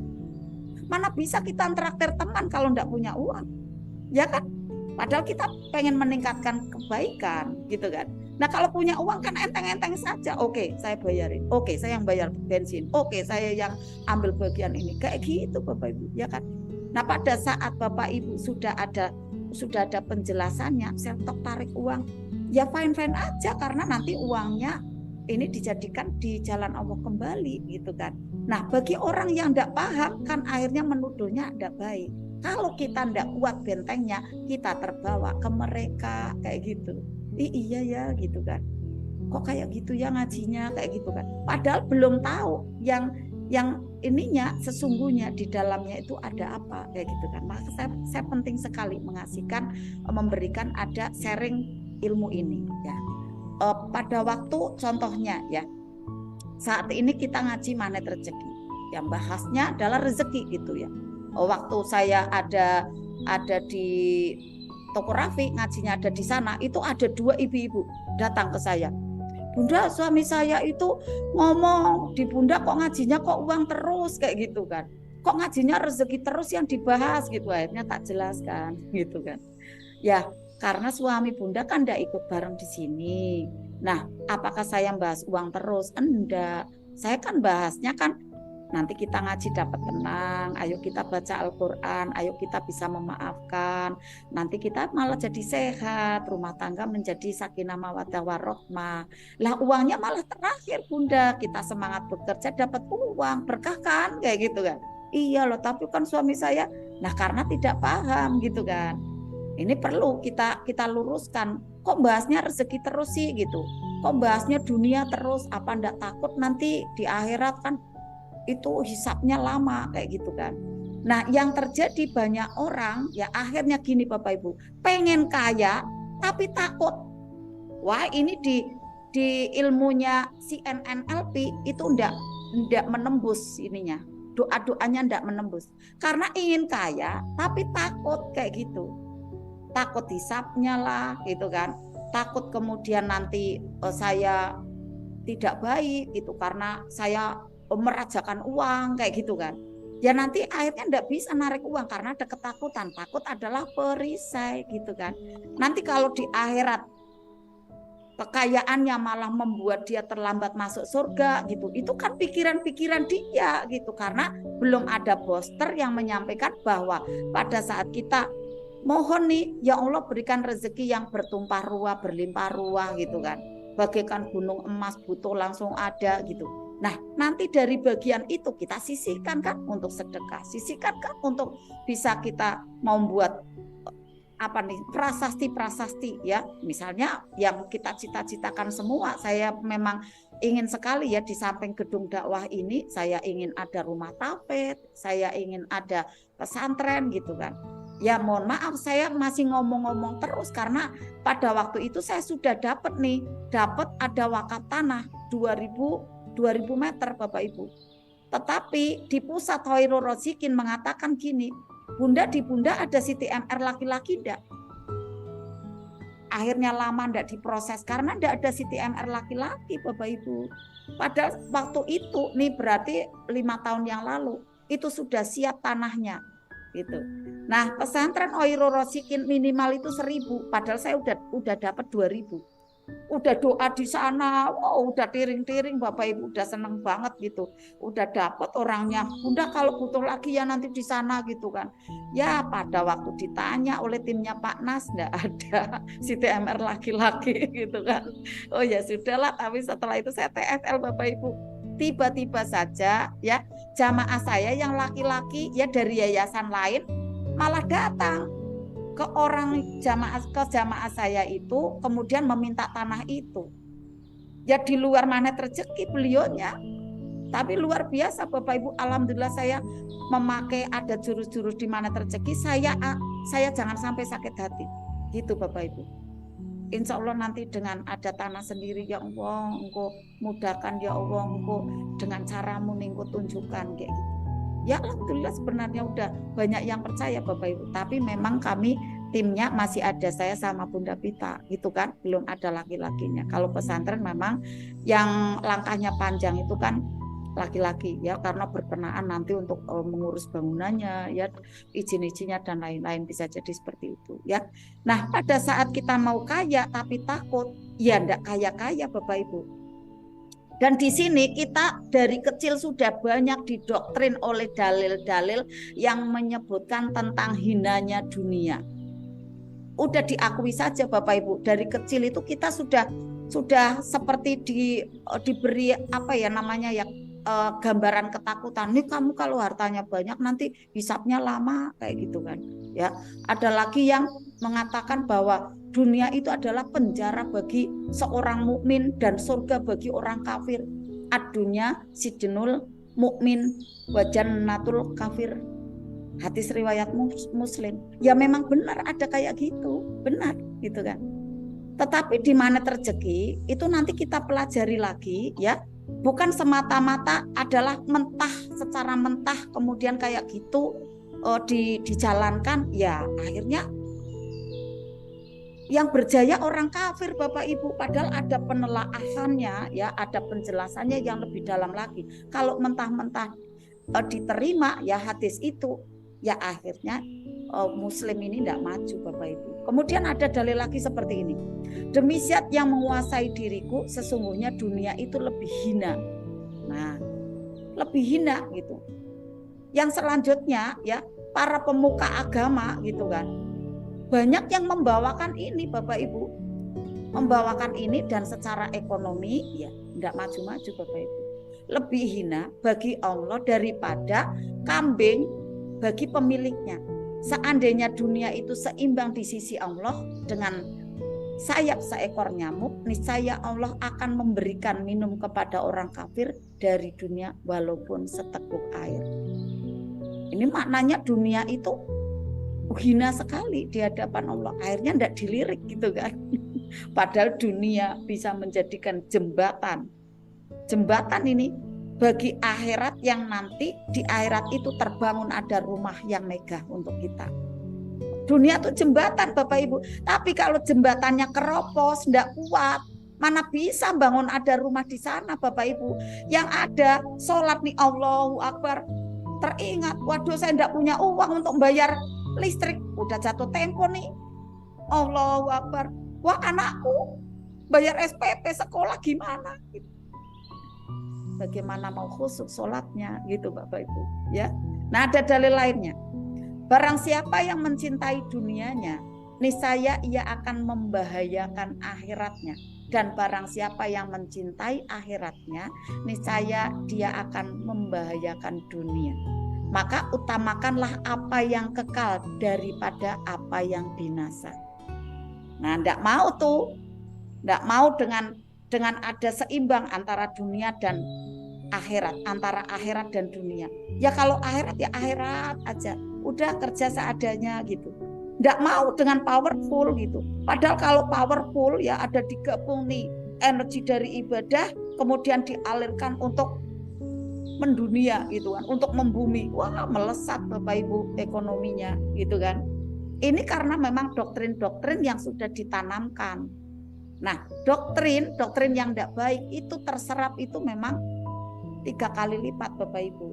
Mana bisa kita traktir teman kalau enggak punya uang? Ya kan? Padahal kita pengen meningkatkan kebaikan gitu kan. Nah, kalau punya uang kan enteng-enteng saja. Oke, saya bayarin. Oke, saya yang bayar bensin. Oke, saya yang ambil bagian ini. Kayak gitu Bapak Ibu, ya kan? Nah, pada saat Bapak Ibu sudah ada penjelasannya, self-talk tarik uang, ya fine-fine aja, karena nanti uangnya ini dijadikan di jalan Allah kembali gitu kan. Nah, bagi orang yang tidak paham kan akhirnya menuduhnya tidak baik. Kalau kita tidak kuat bentengnya, kita terbawa ke mereka kayak gitu. Iya ya gitu kan. Kok kayak gitu ya ngajinya kayak gitu kan. Padahal belum tahu yang ininya sesungguhnya di dalamnya itu ada apa kayak gitu kan. Maka saya penting sekali mengasihkan, memberikan ada sharing ilmu ini ya. Pada waktu contohnya ya, saat ini kita ngaji magnet rezeki, yang bahasnya adalah rezeki gitu ya. Waktu saya ada di Toko Rafi, ngajinya ada di sana, itu ada 2 ibu-ibu datang ke saya. Bunda, suami saya itu ngomong, di Bunda kok ngajinya kok uang terus kayak gitu kan. Kok ngajinya rezeki terus yang dibahas gitu. Akhirnya tak jelaskan gitu kan. Ya, karena suami Bunda kan enggak ikut bareng di sini. Nah, apakah saya bahas uang terus? Enggak. Saya kan bahasnya kan nanti kita ngaji dapat tenang, ayo kita baca Al-Quran, ayo kita bisa memaafkan, nanti kita malah jadi sehat, rumah tangga menjadi sakinah mawaddah warahmah. Lah uangnya malah terakhir Bunda, kita semangat bekerja dapat uang, berkah kan kayak gitu kan. Iya loh, tapi kan suami saya, nah karena tidak paham gitu kan. Ini perlu kita luruskan. Kok bahasnya rezeki terus sih gitu? Kok bahasnya dunia terus? Apa ndak takut nanti di akhirat kan itu hisapnya lama kayak gitu kan? Nah, yang terjadi banyak orang ya akhirnya gini Bapak Ibu, pengen kaya tapi takut. Wah, ini di ilmunya CNNLP itu ndak menembus ininya. Doa-doanya ndak menembus. Karena ingin kaya tapi takut kayak gitu. Takut hisapnya lah gitu kan. Takut kemudian nanti saya tidak baik gitu karena saya merajakan uang kayak gitu kan. Ya nanti akhirnya enggak bisa narik uang karena ada ketakutan. Takut adalah perisai gitu kan. Nanti kalau di akhirat kekayaannya malah membuat dia terlambat masuk surga gitu. Itu kan pikiran-pikiran dia gitu. Karena belum ada poster yang menyampaikan bahwa pada saat kita mohon nih, ya Allah berikan rezeki yang bertumpah ruah, berlimpah ruah gitu kan. Bagaikan gunung emas butuh langsung ada gitu. Nah, nanti dari bagian itu kita sisihkan kan untuk sedekah, sisihkan kan untuk bisa kita membuat apa nih prasasti ya. Misalnya yang kita cita-citakan semua, saya memang ingin sekali ya di samping gedung dakwah ini, saya ingin ada rumah tafid, saya ingin ada pesantren gitu kan. Ya mohon maaf saya masih ngomong-ngomong terus karena pada waktu itu saya sudah dapat ada wakaf tanah 2000 meter Bapak Ibu. Tetapi di pusat Khairul Razikin mengatakan gini, Bunda di Bunda ada Siti MR laki-laki enggak? Akhirnya lama enggak diproses karena enggak ada Siti MR laki-laki Bapak Ibu. Padahal waktu itu nih berarti 5 tahun yang lalu itu sudah siap tanahnya gitu. Nah, pesantren Khairul Razikin minimal itu 1.000, padahal saya udah dapat 2.000. Udah doa di sana, wow, udah tiring-tiring Bapak Ibu, udah seneng banget gitu. Udah dapat orangnya. Bunda kalau butuh lagi ya nanti di sana gitu kan. Ya pada waktu ditanya oleh timnya Pak Nas enggak ada si TMR laki-laki gitu kan. Oh ya sudahlah, tapi setelah itu saya TFL Bapak Ibu. Tiba-tiba saja ya jamaah saya yang laki-laki ya dari yayasan lain malah datang ke jamaah saya itu kemudian meminta tanah itu. Ya di luar mana rezeki beliaunya. Tapi luar biasa Bapak Ibu, alhamdulillah saya memakai ada jurus-jurus di mana rezeki, saya jangan sampai sakit hati. Gitu Bapak Ibu. Insya Allah nanti dengan ada tanah sendiri ya Allah, Engkau mudahkan ya Allah, Engkau dengan caramu Engkau tunjukkan kayak gitu. Ya alhamdulillah sebenarnya udah banyak yang percaya Bapak Ibu. Tapi memang kami timnya masih ada saya sama Bunda Pita gitu kan, belum ada laki-lakinya. Kalau pesantren memang yang langkahnya panjang itu kan laki-laki ya karena berkenaan nanti untuk mengurus bangunannya ya izin-izinnya dan lain-lain bisa jadi seperti itu ya. Nah pada saat kita mau kaya tapi takut ya enggak kaya-kaya Bapak Ibu. Dan di sini kita dari kecil sudah banyak didoktrin oleh dalil-dalil yang menyebutkan tentang hinanya dunia. Udah diakui saja Bapak Ibu, dari kecil itu kita sudah seperti diberi apa ya namanya ya gambaran ketakutan. Nih kamu kalau hartanya banyak nanti hisapnya lama kayak gitu kan. Ya, ada lagi yang mengatakan bahwa dunia itu adalah penjara bagi seorang mukmin dan surga bagi orang kafir. Ad-dunya sijnul mukmin wa jannatul kafir. Hadis riwayat Muslim. Ya memang benar ada kayak gitu, benar gitu kan. Tetapi di mana rezeki itu nanti kita pelajari lagi ya. Bukan semata-mata adalah secara mentah kemudian kayak gitu dijalankan ya akhirnya yang berjaya orang kafir Bapak Ibu, padahal ada penelaahannya ya, ada penjelasannya yang lebih dalam lagi. Kalau mentah-mentah diterima ya hadis itu ya akhirnya muslim ini tidak maju Bapak Ibu. Kemudian ada dalil lagi seperti ini. Demi zat yang menguasai diriku sesungguhnya dunia itu lebih hina. Nah, lebih hina gitu. Yang selanjutnya ya para pemuka agama gitu kan. Banyak yang membawakan ini Bapak Ibu. Membawakan ini dan secara ekonomi ya tidak maju-maju Bapak Ibu. Lebih hina bagi Allah daripada kambing bagi pemiliknya. Seandainya dunia itu seimbang di sisi Allah dengan sayap seekor nyamuk, niscaya Allah akan memberikan minum kepada orang kafir dari dunia walaupun seteguk air. Ini maknanya dunia itu hina sekali di hadapan Allah. Akhirnya tidak dilirik gitu kan. Padahal dunia bisa menjadikan jembatan. Jembatan ini bagi akhirat yang nanti di akhirat itu terbangun ada rumah yang megah untuk kita. Dunia itu jembatan Bapak Ibu. Tapi kalau jembatannya keropos, tidak kuat, mana bisa bangun ada rumah di sana Bapak Ibu. Yang ada sholat nih Allahu Akbar. Teringat, waduh saya tidak punya uang untuk bayar listrik. Udah jatuh tempo nih. Allahu Akbar. Wah anakku bayar SPP sekolah gimana? Bagaimana mau khusyuk sholatnya gitu Bapak Ibu ya. Nah ada dalil lainnya. Barang siapa yang mencintai dunianya, niscaya ia akan membahayakan akhiratnya. Dan barang siapa yang mencintai akhiratnya, niscaya dia akan membahayakan dunia. Maka utamakanlah apa yang kekal daripada apa yang binasa. Nah enggak mau tuh, enggak mau dengan ada seimbang antara dunia dan akhirat, antara akhirat dan dunia. Ya kalau akhirat ya akhirat aja, udah kerja seadanya gitu. Nggak mau dengan powerful gitu. Padahal kalau powerful ya ada digabung nih energi dari ibadah, kemudian dialirkan untuk mendunia gitu kan, untuk membumi. Wah melesat Bapak Ibu ekonominya gitu kan. Ini karena memang doktrin-doktrin yang sudah ditanamkan. Nah doktrin yang tidak baik itu terserap itu memang 3 kali lipat Bapak Ibu.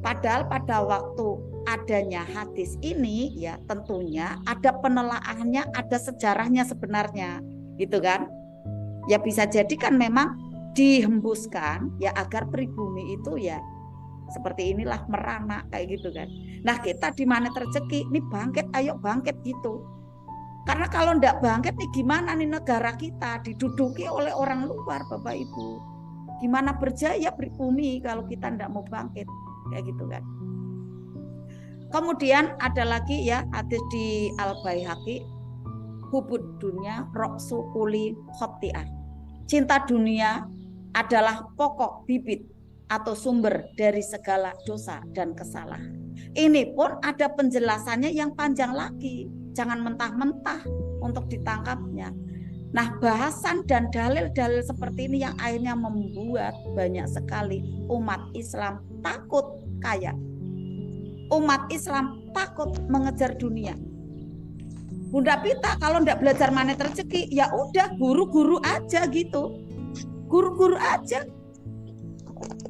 Padahal pada waktu adanya hadis ini ya tentunya ada penelaahannya, ada sejarahnya sebenarnya gitu kan. Ya bisa jadi kan memang dihembuskan ya agar pribumi itu ya seperti inilah merana kayak gitu kan. Nah kita di mana rezeki ini bangkit, ayo bangkit gitu. Karena kalau enggak bangkit nih gimana nih negara kita diduduki oleh orang luar Bapak Ibu. Gimana berjaya pribumi kalau kita enggak mau bangkit kayak gitu kan. Kemudian ada lagi ya hadis di Al-Baihaqi, hubud dunya roksu kuli khoti'ah. Cinta dunia adalah pokok bibit atau sumber dari segala dosa dan kesalahan. Ini pun ada penjelasannya yang panjang lagi. Jangan mentah-mentah untuk ditangkapnya. Nah bahasan dan dalil-dalil seperti ini yang akhirnya membuat banyak sekali umat Islam takut kaya. Umat Islam takut mengejar dunia. Bunda Pita kalau enggak belajar manet rezeki ya udah guru-guru aja gitu. Guru-guru aja.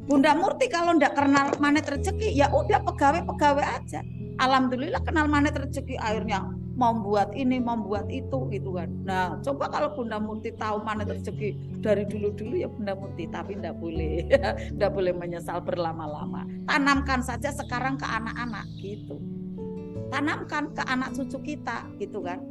Bunda Murti kalau enggak kenal manet rezeki ya udah pegawai-pegawai aja. Alhamdulillah kenal manet rezeki akhirnya mau buat ini, mau buat itu gitu kan. Nah, coba kalau Bunda Murti tahu manet rezeki dari dulu-dulu ya Bunda Murti, tapi enggak boleh. Enggak boleh menyesal berlama-lama. Tanamkan saja sekarang ke anak-anak gitu. Tanamkan ke anak cucu kita gitu kan.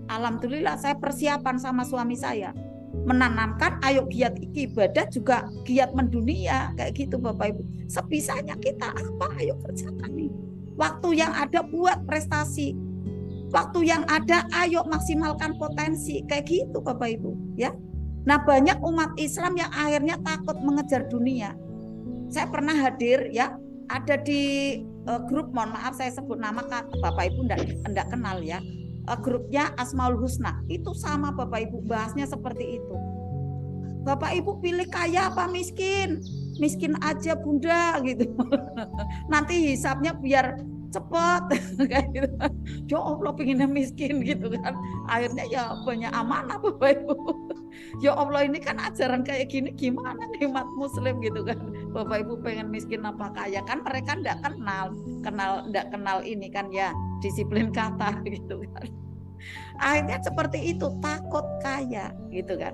Alhamdulillah saya persiapan sama suami saya menanamkan ayo giat ibadah juga giat mendunia kayak gitu Bapak Ibu. Sebisanya kita apa ayo kerjakan nih. Waktu yang ada buat prestasi. Waktu yang ada ayo maksimalkan potensi kayak gitu Bapak Ibu ya. Nah banyak umat Islam yang akhirnya takut mengejar dunia. Saya pernah hadir ya ada di grup, mohon maaf saya sebut nama Bapak Ibu enggak kenal ya. Grupnya Asmaul Husna itu sama Bapak Ibu bahasnya seperti itu. Bapak Ibu pilih kaya apa miskin? Miskin aja Bunda gitu. Nanti hisapnya biar cepet kayak gitu. Ya Allah pengennya miskin gitu kan. Akhirnya ya banyak amanah Bapak Ibu. Ya Allah ini kan ajaran kayak gini gimana nih umat muslim gitu kan. Bapak Ibu pengen miskin apa kaya kan mereka enggak kenal ini kan ya disiplin kata gitu kan. Akhirnya seperti itu takut kaya gitu kan.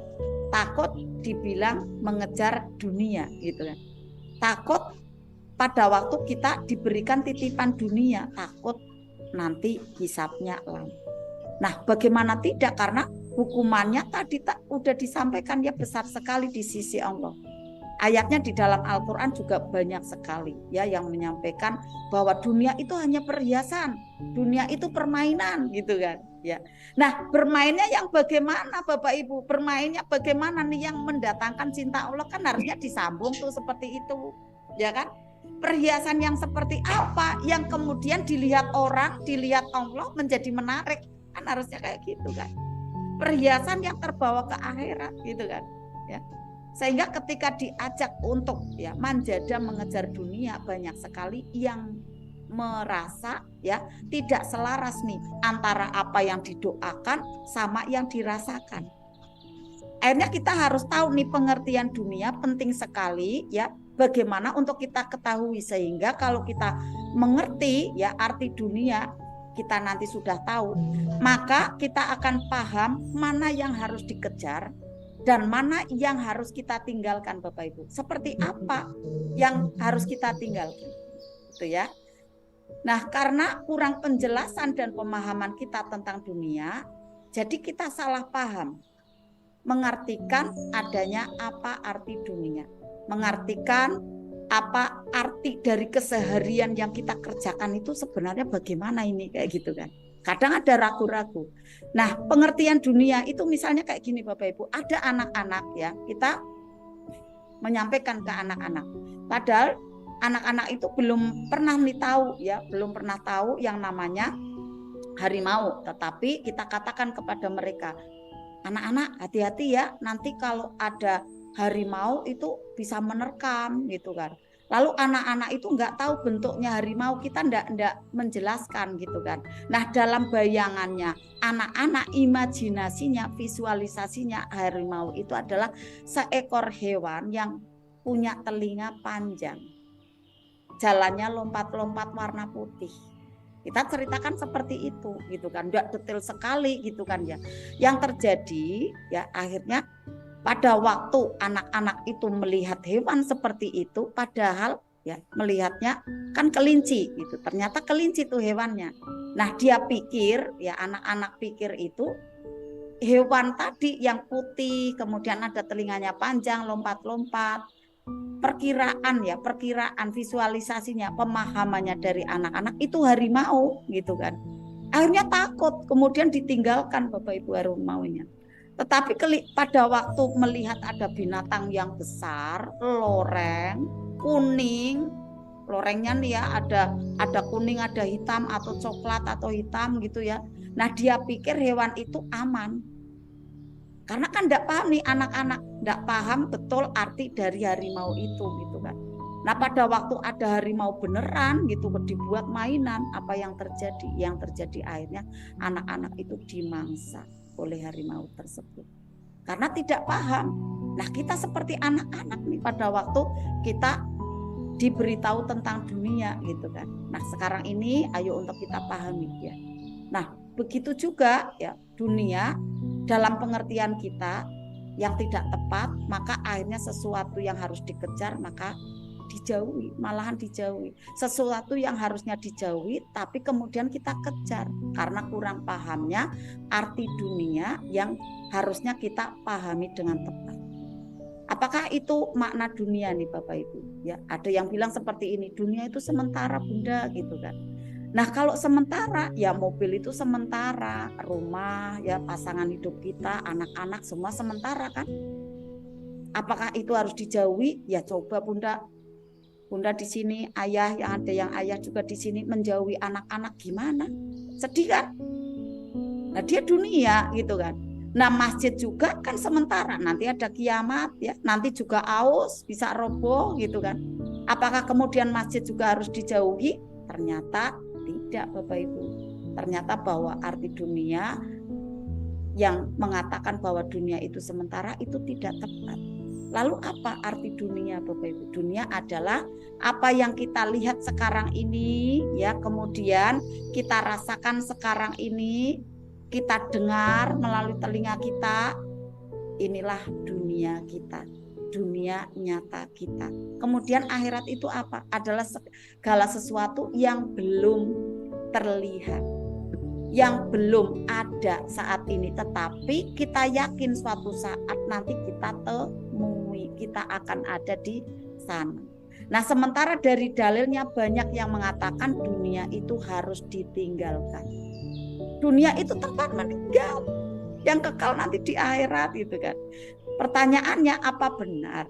Takut dibilang mengejar dunia gitu kan. Takut pada waktu kita diberikan titipan dunia, takut nanti hisapnya lama. Nah, bagaimana tidak karena hukumannya tadi udah disampaikan ya besar sekali di sisi Allah. Ayatnya di dalam Al-Quran juga banyak sekali ya yang menyampaikan bahwa dunia itu hanya perhiasan, dunia itu permainan gitu kan ya. Nah, bermainnya yang bagaimana Bapak Ibu? Bermainnya bagaimana nih yang mendatangkan cinta Allah, kan harusnya disambung tuh seperti itu. Ya kan? Perhiasan yang seperti apa yang kemudian dilihat orang, dilihat Allah menjadi menarik, kan harusnya kayak gitu kan. Perhiasan yang terbawa ke akhirat gitu kan ya. Sehingga ketika diajak untuk ya manjada mengejar dunia, banyak sekali yang merasa ya tidak selaras nih antara apa yang didoakan sama yang dirasakan. Akhirnya kita harus tahu nih pengertian dunia penting sekali ya, bagaimana untuk kita ketahui, sehingga kalau kita mengerti ya arti dunia, kita nanti sudah tahu, maka kita akan paham mana yang harus dikejar dan mana yang harus kita tinggalkan Bapak Ibu. Seperti apa yang harus kita tinggalkan. Itu ya. Nah, karena kurang penjelasan dan pemahaman kita tentang dunia, jadi kita salah paham mengartikan adanya apa arti dunia. Mengartikan apa arti dari keseharian yang kita kerjakan itu sebenarnya bagaimana ini, kayak gitu kan. Kadang ada ragu-ragu. Nah, pengertian dunia itu misalnya kayak gini Bapak Ibu, ada anak-anak ya, kita menyampaikan ke anak-anak. Padahal anak-anak itu belum pernah nih tahu ya, belum pernah tahu yang namanya harimau, tetapi kita katakan kepada mereka, anak-anak hati-hati ya, nanti kalau ada harimau itu bisa menerkam gitu kan. Lalu anak-anak itu nggak tahu bentuknya harimau, kita nggak menjelaskan gitu kan. Nah, dalam bayangannya anak-anak, imajinasinya, visualisasinya, harimau itu adalah seekor hewan yang punya telinga panjang, jalannya lompat-lompat warna putih. Kita ceritakan seperti itu gitu kan, nggak detail sekali gitu kan ya. Yang terjadi ya akhirnya pada waktu anak-anak itu melihat hewan seperti itu, padahal ya melihatnya kan kelinci gitu. Ternyata kelinci itu hewannya. Nah, dia pikir ya, anak-anak pikir itu hewan tadi yang putih, kemudian ada telinganya panjang, lompat-lompat. Perkiraan visualisasinya, pemahamannya dari anak-anak itu harimau gitu kan. Akhirnya takut, kemudian ditinggalkan Bapak Ibu harimaunya. Tetapi pada waktu melihat ada binatang yang besar, loreng, kuning, lorengnya nih ya ada kuning, ada hitam atau coklat atau hitam gitu ya. Nah, dia pikir hewan itu aman. Karena kan enggak paham nih anak-anak, enggak paham betul arti dari harimau itu gitu kan. Nah, pada waktu ada harimau beneran gitu dibuat mainan, apa yang terjadi? Yang terjadi akhirnya anak-anak itu dimangsa oleh harimau tersebut karena tidak paham. Nah, kita seperti anak-anak nih pada waktu kita diberitahu tentang dunia gitu kan. Nah, sekarang ini ayo untuk kita pahami ya. Nah, begitu juga ya dunia dalam pengertian kita yang tidak tepat, maka akhirnya sesuatu yang harus dikejar maka dijauhi, malahan dijauhi. Sesuatu yang harusnya dijauhi tapi kemudian kita kejar karena kurang pahamnya arti dunia yang harusnya kita pahami dengan tepat. Apakah itu makna dunia nih Bapak Ibu? Ya, ada yang bilang seperti ini, dunia itu sementara Bunda gitu kan. Nah, kalau sementara ya mobil itu sementara, rumah ya pasangan hidup kita, anak-anak semua sementara kan. Apakah itu harus dijauhi? Ya coba Bunda di sini, ayah yang ada yang ayah juga di sini menjauhi anak-anak gimana? Sedih kan? Nah, dia dunia gitu kan. Nah, masjid juga kan sementara, nanti ada kiamat ya, nanti juga aus, bisa roboh gitu kan. Apakah kemudian masjid juga harus dijauhi? Ternyata tidak Bapak Ibu. Ternyata bahwa arti dunia yang mengatakan bahwa dunia itu sementara itu tidak tepat. Lalu apa arti dunia Bapak Ibu? Dunia adalah apa yang kita lihat sekarang ini ya, kemudian kita rasakan sekarang ini, kita dengar melalui telinga kita, inilah dunia kita, dunia nyata kita. Kemudian akhirat itu apa? Adalah segala sesuatu yang belum terlihat, yang belum ada saat ini, tetapi kita yakin suatu saat nanti kita temui kita akan ada di sana. Nah, sementara dari dalilnya banyak yang mengatakan dunia itu harus ditinggalkan. Dunia itu tempat meninggal, yang kekal nanti di akhirat gitu kan. Pertanyaannya, apa benar?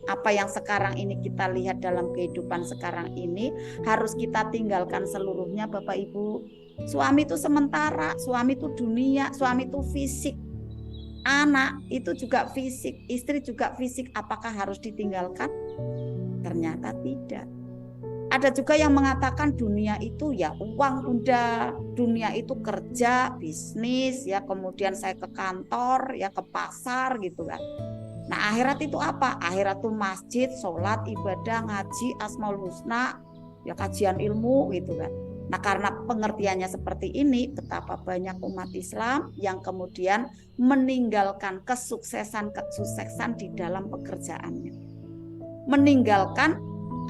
Apa yang sekarang ini kita lihat dalam kehidupan sekarang ini harus kita tinggalkan seluruhnya, Bapak Ibu? Suami itu sementara, suami itu dunia, suami itu fisik. Anak itu juga fisik, istri juga fisik. Apakah harus ditinggalkan? Ternyata tidak. Ada juga yang mengatakan dunia itu ya uang Bunda, dunia itu kerja, bisnis, ya kemudian saya ke kantor, ya ke pasar gitu kan. Nah, akhirat itu apa? Akhirat itu masjid, sholat, ibadah, ngaji, asmaul husna, ya kajian ilmu gitu kan. Nah, karena pengertiannya seperti ini, betapa banyak umat Islam yang kemudian meninggalkan kesuksesan di dalam pekerjaannya. Meninggalkan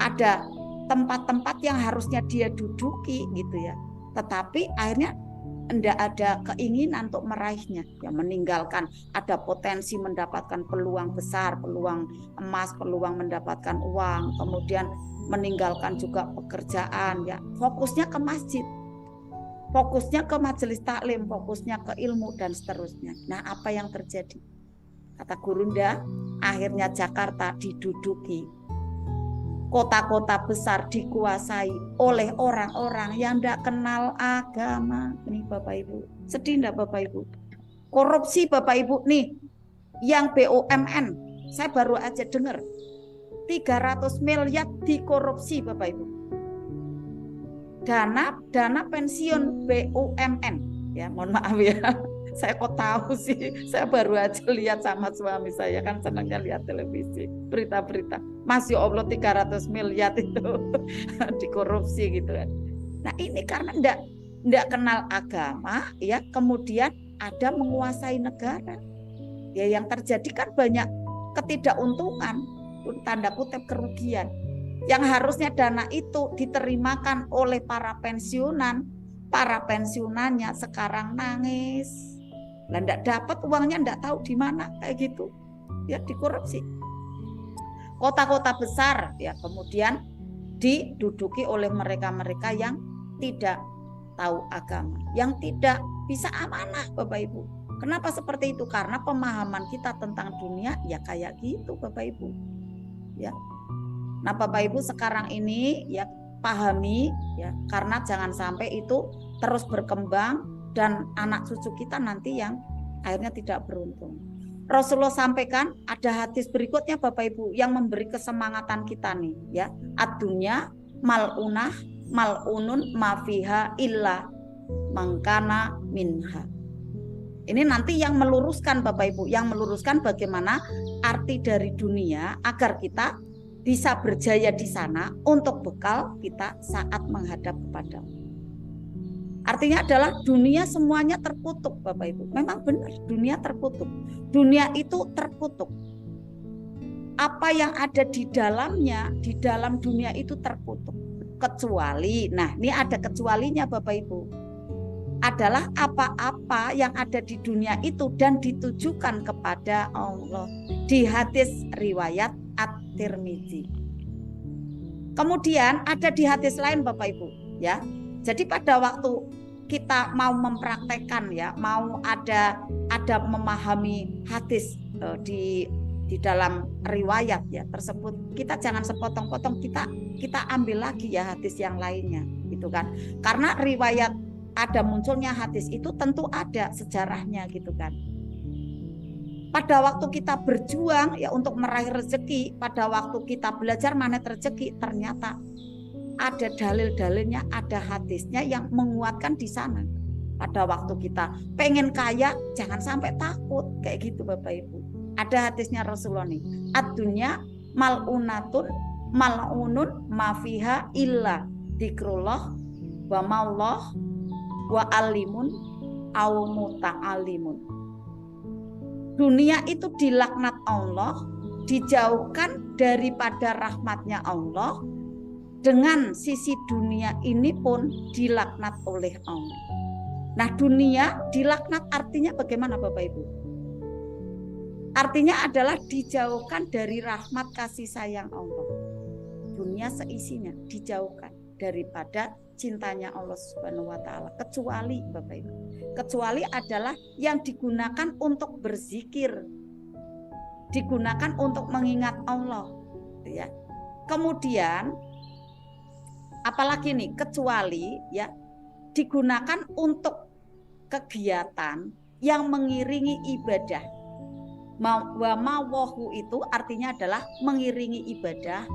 ada tempat-tempat yang harusnya dia duduki gitu ya. Tetapi akhirnya tidak ada keinginan untuk meraihnya. Ya, meninggalkan ada potensi mendapatkan peluang besar, peluang emas, peluang mendapatkan uang, kemudian meninggalkan juga pekerjaan, ya fokusnya ke masjid, fokusnya ke majelis taklim, fokusnya ke ilmu dan seterusnya. Nah, apa yang terjadi? Kata Gurunda, akhirnya Jakarta diduduki, kota-kota besar dikuasai oleh orang-orang yang tidak kenal agama. Nih Bapak Ibu, sedih enggak Bapak Ibu? Korupsi Bapak Ibu nih, yang BUMN, saya baru aja dengar 300 miliar dikorupsi Bapak Ibu. Dana pensiun BUMN, ya mohon maaf ya. Saya kok tahu sih, saya baru aja lihat sama suami saya, kan senangnya lihat televisi, berita-berita. Masya Allah 300 miliar itu dikorupsi gitu kan. Nah, ini karena enggak kenal agama, ya kemudian ada menguasai negara. Ya yang terjadi kan banyak ketidakuntungan, tanda kutip kerugian. Yang harusnya dana itu diterimakan oleh para pensiunannya sekarang nangis. Lah enggak dapat uangnya, enggak tahu di mana kayak gitu. Ya dikorupsi. Kota-kota besar ya kemudian diduduki oleh mereka-mereka yang tidak tahu agama, yang tidak bisa amanah Bapak Ibu. Kenapa seperti itu? Karena pemahaman kita tentang dunia ya kayak gitu Bapak Ibu. Ya. Nah, Bapak Ibu sekarang ini ya pahami ya, karena jangan sampai itu terus berkembang dan anak cucu kita nanti yang akhirnya tidak beruntung. Rasulullah sampaikan ada hadis berikutnya Bapak Ibu yang memberi kesemangatan kita nih ya. Ad-dunya mal'unah mal'unun ma fiha illa mangkana minha. Ini nanti yang meluruskan Bapak Ibu, yang meluruskan bagaimana arti dari dunia agar kita bisa berjaya di sana untuk bekal kita saat menghadap kepada Allah. Artinya adalah dunia semuanya terkutuk Bapak Ibu. Memang benar dunia terkutuk. Dunia itu terkutuk. Apa yang ada di dalamnya, di dalam dunia itu terkutuk. Kecuali, nah ini ada kecualinya Bapak Ibu. Adalah apa-apa yang ada di dunia itu dan ditujukan kepada Allah. Di hadis riwayat At-Tirmidzi. Kemudian ada di hadis lain Bapak Ibu ya. Jadi pada waktu kita mau mempraktekkan ya, mau ada memahami hadis di dalam riwayat ya tersebut, kita jangan sepotong-potong, kita ambil lagi ya hadis yang lainnya gitu kan. Karena riwayat ada munculnya hadis itu tentu ada sejarahnya gitu kan. Pada waktu kita berjuang ya untuk meraih rezeki, pada waktu kita belajar manet rezeki, ternyata ada dalil-dalilnya, ada hadisnya yang menguatkan di sana. Pada waktu kita pengen kaya, jangan sampai takut kayak gitu Bapak Ibu. Ada hadisnya Rasulullah nih. Ad-dunya mal'unatun mal'unun ma fiha illa dzikrullah wa maullah wa alimun au muta'alimun. Dunia itu dilaknat Allah, dijauhkan daripada rahmatnya Allah. Dengan sisi dunia ini pun dilaknat oleh Allah. Nah, dunia dilaknat artinya bagaimana Bapak Ibu? Artinya adalah dijauhkan dari rahmat kasih sayang Allah. Dunia seisinya dijauhkan daripada cintanya Allah Subhanahu wa taala, kecuali Bapak Ibu. Kecuali adalah yang digunakan untuk berzikir, digunakan untuk mengingat Allah, ya. Kemudian apalagi nih, kecuali ya digunakan untuk kegiatan yang mengiringi ibadah. Wa mawahu itu artinya adalah mengiringi ibadah.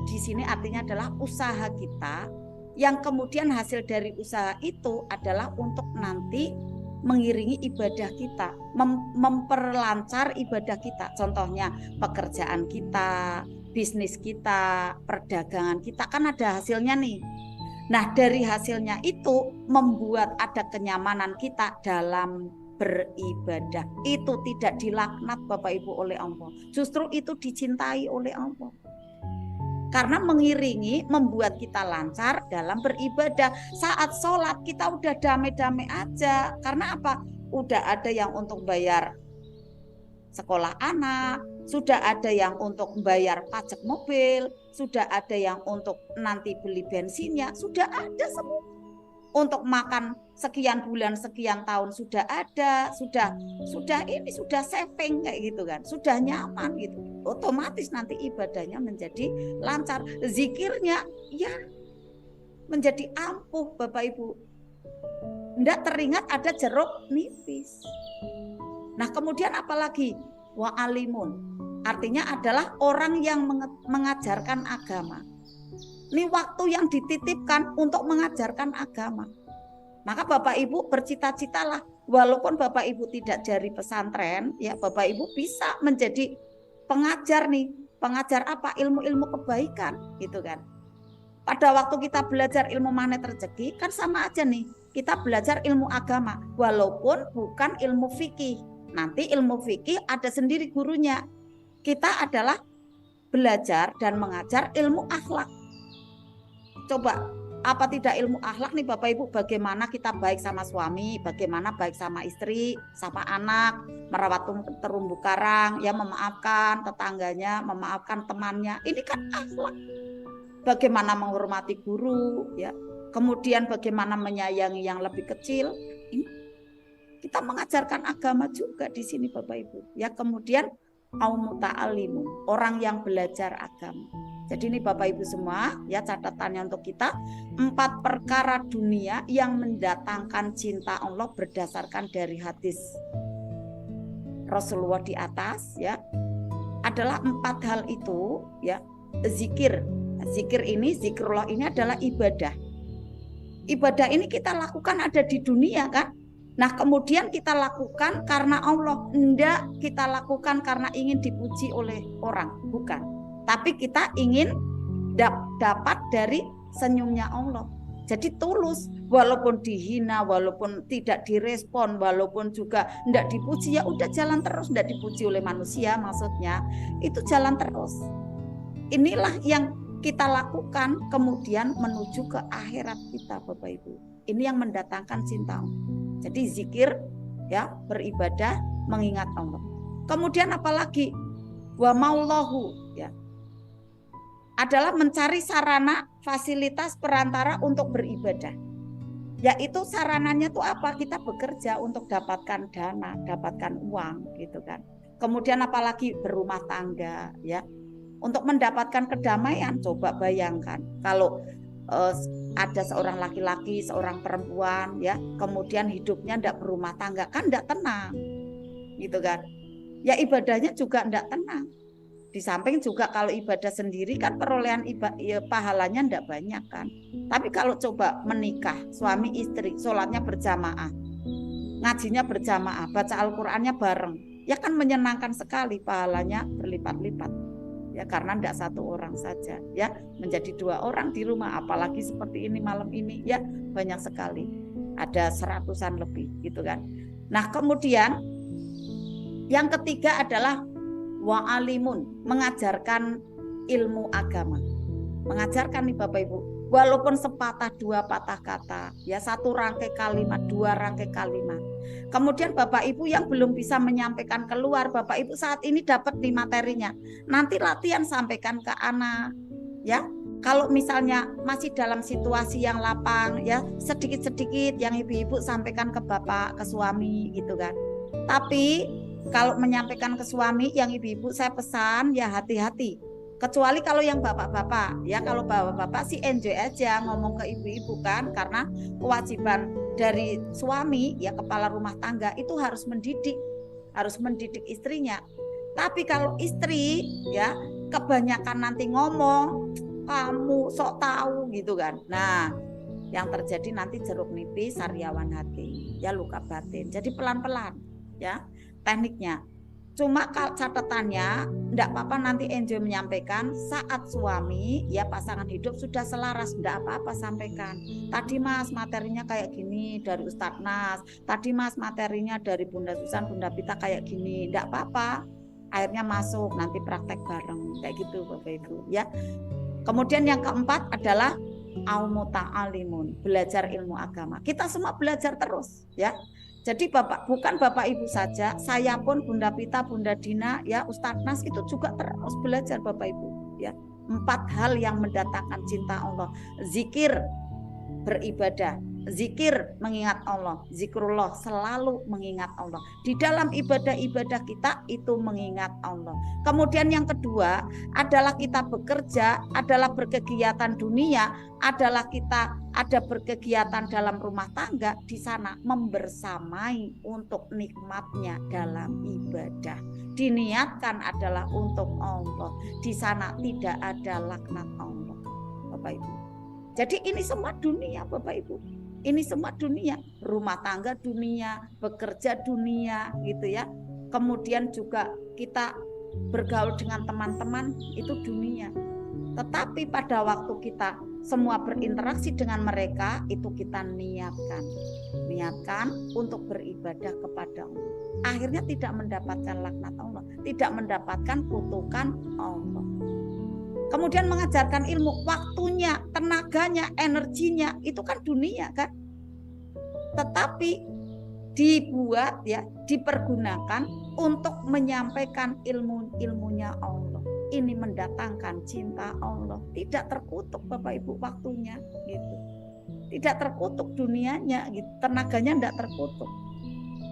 Di sini artinya adalah usaha kita yang kemudian hasil dari usaha itu adalah untuk nanti mengiringi ibadah kita, memperlancar ibadah kita. Contohnya pekerjaan kita, bisnis kita, perdagangan kita, kan ada hasilnya nih. Nah, dari hasilnya itu membuat ada kenyamanan kita dalam beribadah. Itu tidak dilaknat Bapak Ibu oleh Allah. Justru itu dicintai oleh Allah. Karena mengiringi membuat kita lancar dalam beribadah. Saat sholat kita udah damai-damai aja. Karena apa? Udah ada yang untuk bayar sekolah anak, sudah ada yang untuk bayar pajak mobil, sudah ada yang untuk nanti beli bensinnya, sudah ada semua. Untuk makan sekian bulan, sekian tahun sudah ada, sudah saving kayak gitu kan, sudah nyaman gitu. Otomatis nanti ibadahnya menjadi lancar, zikirnya ya menjadi ampuh Bapak Ibu. Nggak teringat ada jeruk nipis. Nah, kemudian apalagi wa alimun, artinya adalah orang yang mengajarkan agama. Ini waktu yang dititipkan untuk mengajarkan agama. Maka Bapak Ibu bercita-citalah, walaupun Bapak Ibu tidak dari pesantren, ya Bapak Ibu bisa menjadi pengajar nih. Pengajar apa? Ilmu-ilmu kebaikan, gitu kan. Pada waktu kita belajar ilmu magnet rezeki, kan sama aja nih. Kita belajar ilmu agama, walaupun bukan ilmu fikih. Nanti ilmu fikih ada sendiri gurunya. Kita adalah belajar dan mengajar ilmu akhlak. Coba, apa tidak ilmu akhlak nih Bapak Ibu, bagaimana kita baik sama suami, bagaimana baik sama istri, sama anak, merawat terumbu karang, ya memaafkan tetangganya, memaafkan temannya. Ini kan akhlak. Bagaimana menghormati guru, ya. Kemudian bagaimana menyayangi yang lebih kecil. Ini kita mengajarkan agama juga di sini Bapak Ibu. Ya, kemudian au muta'allimun, orang yang belajar agama. Jadi ini Bapak Ibu semua, ya catatannya untuk kita, 4 perkara dunia yang mendatangkan cinta Allah berdasarkan dari hadis Rasulullah di atas, ya adalah 4 hal itu, ya zikir. Zikir ini, zikrullah ini adalah ibadah. Ibadah ini kita lakukan ada di dunia kan. Nah kemudian kita lakukan karena Allah, enggak kita lakukan karena ingin dipuji oleh orang, bukan. Tapi kita ingin dapat dari senyumnya Allah. Jadi tulus, walaupun dihina, walaupun tidak direspon, walaupun juga enggak dipuji, ya udah jalan terus, enggak dipuji oleh manusia maksudnya, itu jalan terus. Inilah yang kita lakukan kemudian menuju ke akhirat kita Bapak Ibu. Ini yang mendatangkan cinta Allah. Jadi zikir, ya beribadah, mengingat Allah. Kemudian apalagi wa maulahu, ya adalah mencari sarana, fasilitas, perantara untuk beribadah. Yaitu sarananya tuh apa? Kita bekerja untuk dapatkan dana, dapatkan uang gitu kan. Kemudian apalagi berumah tangga, ya. Untuk mendapatkan kedamaian, coba bayangkan kalau ada seorang laki-laki, seorang perempuan, ya, kemudian hidupnya tidak berumah tangga, kan tidak tenang, gitu kan? Ya ibadahnya juga tidak tenang. Di samping juga kalau ibadah sendiri kan perolehan pahalanya tidak banyak kan. Tapi kalau coba menikah, suami istri, sholatnya berjamaah, ngajinya berjamaah, baca Al-Qur'annya bareng, ya kan menyenangkan sekali, pahalanya berlipat-lipat. Ya karena tidak satu orang saja, ya menjadi 2 orang di rumah, apalagi seperti ini malam ini, ya banyak sekali, ada 100-an lebih gitu kan. Nah kemudian yang ketiga adalah wa'alimun, mengajarkan ilmu agama. Mengajarkan nih Bapak Ibu, walaupun sepatah dua patah kata, ya satu rangkai kalimat, dua rangkai kalimat. Kemudian Bapak Ibu yang belum bisa menyampaikan keluar, Bapak Ibu saat ini dapat di materinya. Nanti latihan sampaikan ke anak, ya. Kalau misalnya masih dalam situasi yang lapang, ya sedikit-sedikit yang ibu-ibu sampaikan ke bapak, ke suami, gitu kan. Tapi kalau menyampaikan ke suami, yang ibu-ibu saya pesan ya hati-hati. Kecuali kalau yang bapak-bapak, ya kalau bapak-bapak sih enjoy aja ngomong ke ibu-ibu kan, karena kewajiban dari suami ya kepala rumah tangga itu harus mendidik istrinya. Tapi kalau istri ya kebanyakan nanti ngomong, kamu sok tahu gitu kan. Nah, yang terjadi nanti jeruk nipis, sariawan hati, ya luka batin. Jadi pelan-pelan ya tekniknya. Cuma catatannya enggak apa-apa nanti enjoy menyampaikan saat suami ya pasangan hidup sudah selaras, enggak apa-apa sampaikan. Tadi Mas materinya kayak gini dari Ustadz Nas, tadi Mas materinya dari Bunda Susan, Bunda Pita kayak gini, enggak apa-apa. Akhirnya masuk nanti praktek bareng kayak gitu Bapak Ibu ya. Kemudian yang keempat adalah aumuta'alimun, belajar ilmu agama. Kita semua belajar terus ya. Jadi bukan Bapak Ibu saja, saya pun Bunda Pita, Bunda Dina, ya Ustadz Nas itu juga terus belajar Bapak Ibu. Ya, 4 hal yang mendatangkan cinta Allah: zikir, beribadah, zikir mengingat Allah, zikrullah selalu mengingat Allah. Di dalam ibadah-ibadah kita itu mengingat Allah. Kemudian yang kedua adalah kita bekerja, adalah berkegiatan dunia, adalah kita ada berkegiatan dalam rumah tangga, di sana membersamai untuk nikmatnya dalam ibadah. Diniatkan adalah untuk Allah. Di sana tidak ada laknat Allah, Bapak Ibu. Jadi ini semua dunia Bapak Ibu. Ini semua dunia, rumah tangga dunia, bekerja dunia gitu ya. Kemudian juga kita bergaul dengan teman-teman itu dunia. Tetapi pada waktu kita semua berinteraksi dengan mereka itu kita niatkan untuk beribadah kepada Allah. Akhirnya tidak mendapatkan laknat Allah, tidak mendapatkan kutukan Allah. Kemudian mengajarkan ilmu, waktunya, tenaganya, energinya itu kan dunia kan. Tetapi dibuat ya, dipergunakan untuk menyampaikan ilmunya Allah. Ini mendatangkan cinta Allah, tidak terkutuk Bapak Ibu waktunya gitu. Tidak terkutuk dunianya gitu, tenaganya tidak terkutuk.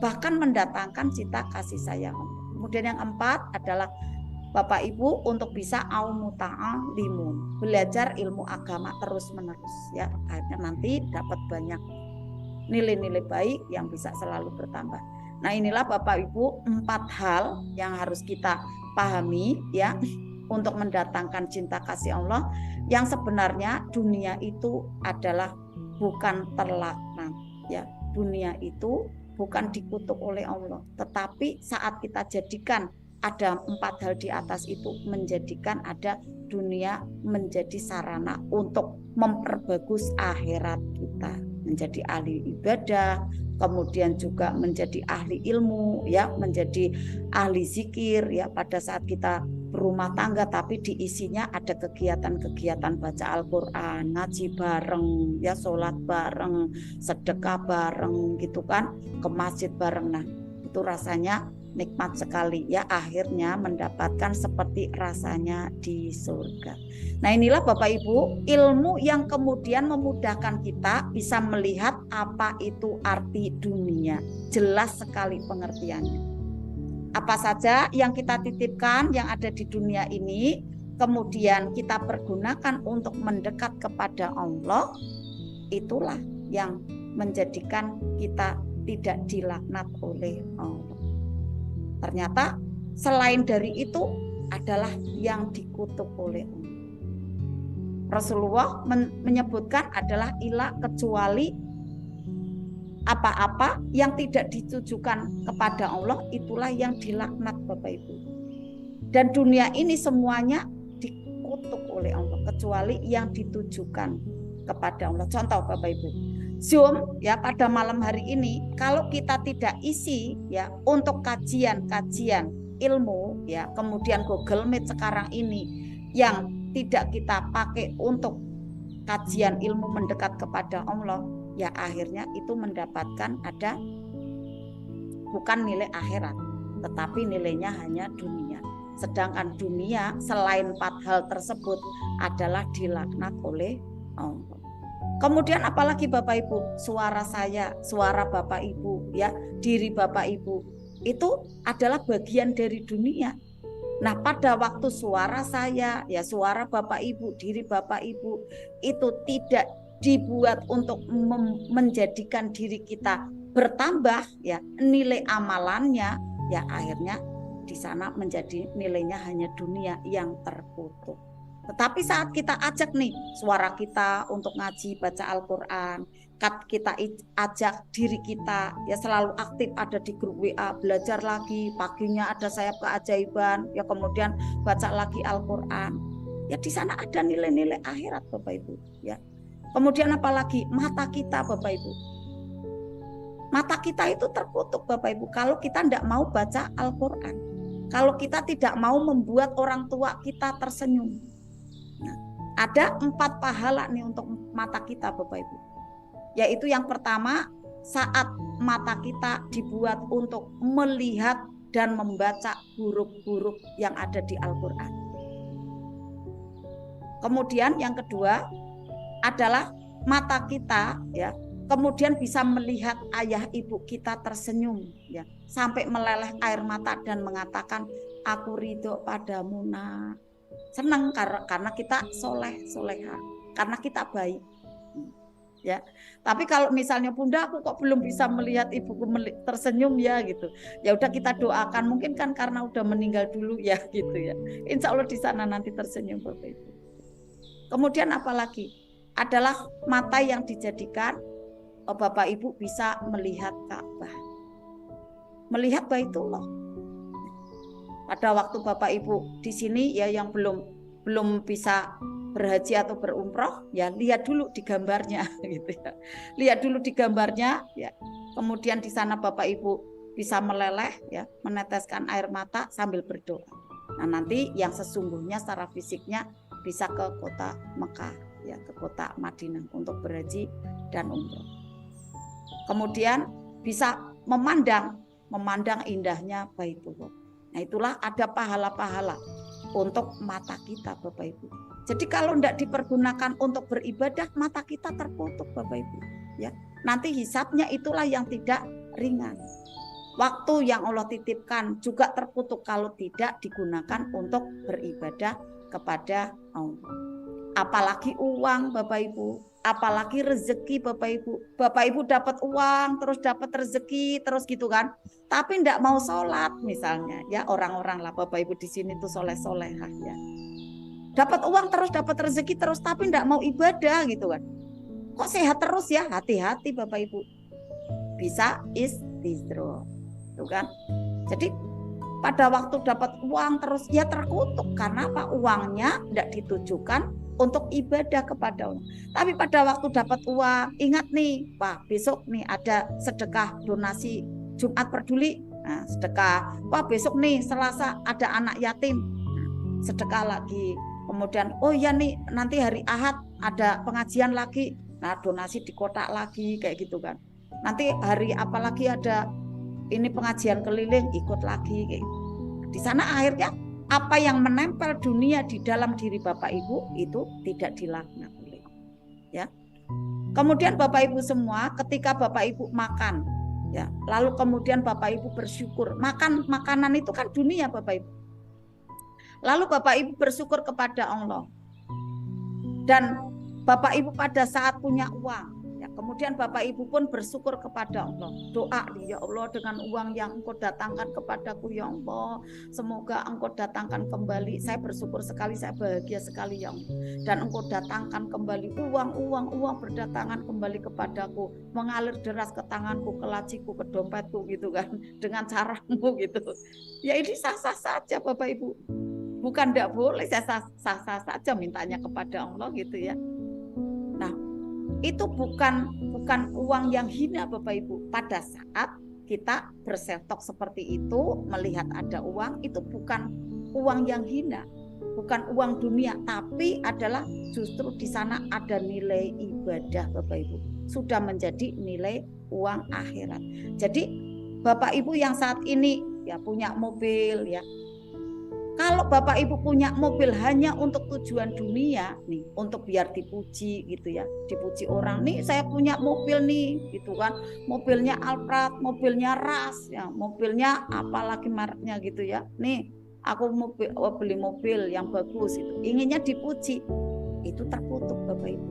Bahkan mendatangkan cinta kasih sayang Allah. Kemudian yang 4 adalah Bapak Ibu untuk bisa aumuta'alimun, belajar ilmu agama terus-menerus ya. Akhirnya nanti dapat banyak nilai-nilai baik yang bisa selalu bertambah. Nah, inilah Bapak Ibu 4 hal yang harus kita pahami ya untuk mendatangkan cinta kasih Allah, yang sebenarnya dunia itu adalah bukan terlaknat ya. Dunia itu bukan dikutuk oleh Allah, tetapi saat kita jadikan ada 4 hal di atas itu, menjadikan ada dunia menjadi sarana untuk memperbagus akhirat kita, menjadi ahli ibadah, kemudian juga menjadi ahli ilmu ya, menjadi ahli zikir ya pada saat kita berumah tangga, tapi diisinya ada kegiatan-kegiatan baca Al-Qur'an, ngaji bareng ya, sholat bareng, sedekah bareng gitu kan, ke masjid bareng. Nah, itu rasanya nikmat sekali ya, akhirnya mendapatkan seperti rasanya di surga. Nah, inilah Bapak Ibu ilmu yang kemudian memudahkan kita bisa melihat apa itu arti dunia. Jelas sekali pengertiannya. Apa saja yang kita titipkan yang ada di dunia ini, kemudian kita pergunakan untuk mendekat kepada Allah, itulah yang menjadikan kita tidak dilaknat oleh Allah. Ternyata selain dari itu adalah yang dikutuk oleh Allah. Rasulullah menyebutkan adalah ilah, kecuali apa-apa yang tidak ditujukan kepada Allah itulah yang dilaknat Bapak Ibu. Dan dunia ini semuanya dikutuk oleh Allah kecuali yang ditujukan kepada Allah. Contoh Bapak Ibu, Zoom ya pada malam hari ini kalau kita tidak isi ya untuk kajian-kajian ilmu ya, kemudian Google Meet sekarang ini yang tidak kita pakai untuk kajian ilmu mendekat kepada Allah, ya akhirnya itu mendapatkan ada bukan nilai akhirat, tetapi nilainya hanya dunia. Sedangkan dunia selain 4 hal tersebut adalah dilaknat oleh Allah. Kemudian apalagi Bapak Ibu, suara saya, suara Bapak Ibu, ya, diri Bapak Ibu itu adalah bagian dari dunia. Nah, pada waktu suara saya, ya suara Bapak Ibu, diri Bapak Ibu itu tidak dibuat untuk menjadikan diri kita bertambah, ya nilai amalannya, ya akhirnya di sana menjadi nilainya hanya dunia yang terkutuk. Tetapi saat kita ajak nih suara kita untuk ngaji, baca Al-Quran, kita ajak diri kita ya selalu aktif ada di grup WA, belajar lagi, paginya ada sayap keajaiban, ya kemudian baca lagi Al-Quran. Ya di sana ada nilai-nilai akhirat Bapak Ibu, ya. Kemudian apalagi mata kita Bapak Ibu. Mata kita itu terkutuk Bapak Ibu kalau kita tidak mau baca Al-Quran. Kalau kita tidak mau membuat orang tua kita tersenyum. Nah, ada 4 pahala nih untuk mata kita Bapak Ibu. Yaitu yang pertama, saat mata kita dibuat untuk melihat dan membaca huruf-huruf yang ada di Al-Quran. Kemudian yang kedua adalah mata kita ya kemudian bisa melihat ayah ibu kita tersenyum ya sampai meleleh air mata dan mengatakan aku ridho padamu nak. Senang karena kita soleha, karena kita baik. Ya, tapi kalau misalnya Bunda aku kok belum bisa melihat ibuku tersenyum ya gitu. Ya udah kita doakan, mungkin kan karena udah meninggal dulu ya gitu ya. Insya Allah di sana nanti tersenyum Bapak Ibu. Kemudian apalagi adalah mata yang dijadikan Bapak Ibu bisa melihat Ka'bah, melihat Baitullah. Pada waktu Bapak Ibu di sini ya yang belum bisa berhaji atau berumroh ya lihat dulu di gambarnya gitu ya. Lihat dulu di gambarnya ya. Kemudian di sana Bapak Ibu bisa meleleh ya, meneteskan air mata sambil berdoa. Nah, nanti yang sesungguhnya secara fisiknya bisa ke kota Mekah ya, ke kota Madinah untuk berhaji dan umroh. Kemudian bisa memandang indahnya Baitullah. Nah, itulah ada pahala-pahala untuk mata kita Bapak Ibu. Jadi kalau tidak dipergunakan untuk beribadah, mata kita terkutuk Bapak Ibu. Ya, nanti hisabnya itulah yang tidak ringan. Waktu yang Allah titipkan juga terkutuk kalau tidak digunakan untuk beribadah kepada Allah. Apalagi uang Bapak Ibu, apalagi rezeki Bapak Ibu. Bapak Ibu dapat uang, terus dapat rezeki, terus gitu kan. Tapi tidak mau sholat misalnya, ya orang-orang lah Bapak Ibu di sini tuh soleh-solehah ya. Dapat uang terus, dapat rezeki terus, tapi tidak mau ibadah gitu kan. Kok sehat terus ya? Hati-hati Bapak Ibu. Bisa istidro, tuh kan. Jadi pada waktu dapat uang terus ya terkutuk karena apa? Uangnya tidak ditujukan untuk ibadah kepada Allah. Tapi pada waktu dapat uang, ingat nih, wah besok nih ada sedekah donasi Jumat Peduli, nah, sedekah. Wah besok nih Selasa ada anak yatim, sedekah lagi. Kemudian oh ya nih nanti hari Ahad ada pengajian lagi, nah donasi di kotak lagi kayak gitu kan. Nanti hari apalagi ada ini pengajian keliling ikut lagi kayak gitu. Di sana akhirnya apa yang menempel dunia di dalam diri Bapak Ibu itu tidak dilaknat oleh ya. Kemudian Bapak Ibu semua ketika Bapak Ibu makan ya, lalu kemudian Bapak Ibu bersyukur. Makanan itu kan dunia Bapak Ibu. Lalu Bapak Ibu bersyukur kepada Allah. Dan Bapak Ibu pada saat punya uang ya, kemudian Bapak Ibu pun bersyukur kepada Allah. Doa, ya Allah dengan uang yang Engkau datangkan kepadaku ya Allah, semoga Engkau datangkan kembali. Saya bersyukur sekali, saya bahagia sekali ya Allah. Dan Engkau datangkan kembali uang berdatangan kembali kepadaku, mengalir deras ke tanganku, ke laciku, ke dompetku gitu kan, dengan caramu gitu. Ya ini sah-sah saja Bapak Ibu. Bukan tidak boleh, saya sah-sah saja mintanya kepada Allah gitu ya. Nah, itu bukan uang yang hina Bapak Ibu. Pada saat kita bersetok seperti itu, melihat ada uang, itu bukan uang yang hina. bukan uang dunia, tapi adalah justru di sana ada nilai ibadah Bapak Ibu, sudah menjadi nilai uang akhirat. Jadi Bapak Ibu yang saat ini ya punya mobil ya, kalau Bapak Ibu punya mobil hanya untuk tujuan dunia nih, untuk biar dipuji gitu ya, dipuji orang, nih saya punya mobil nih gitu kan, mobilnya Alphard, mobilnya Ras ya, mobilnya apalagi mereknya gitu ya, nih aku beli mobil yang bagus, itu inginnya dipuji, itu terkutuk Bapak Ibu.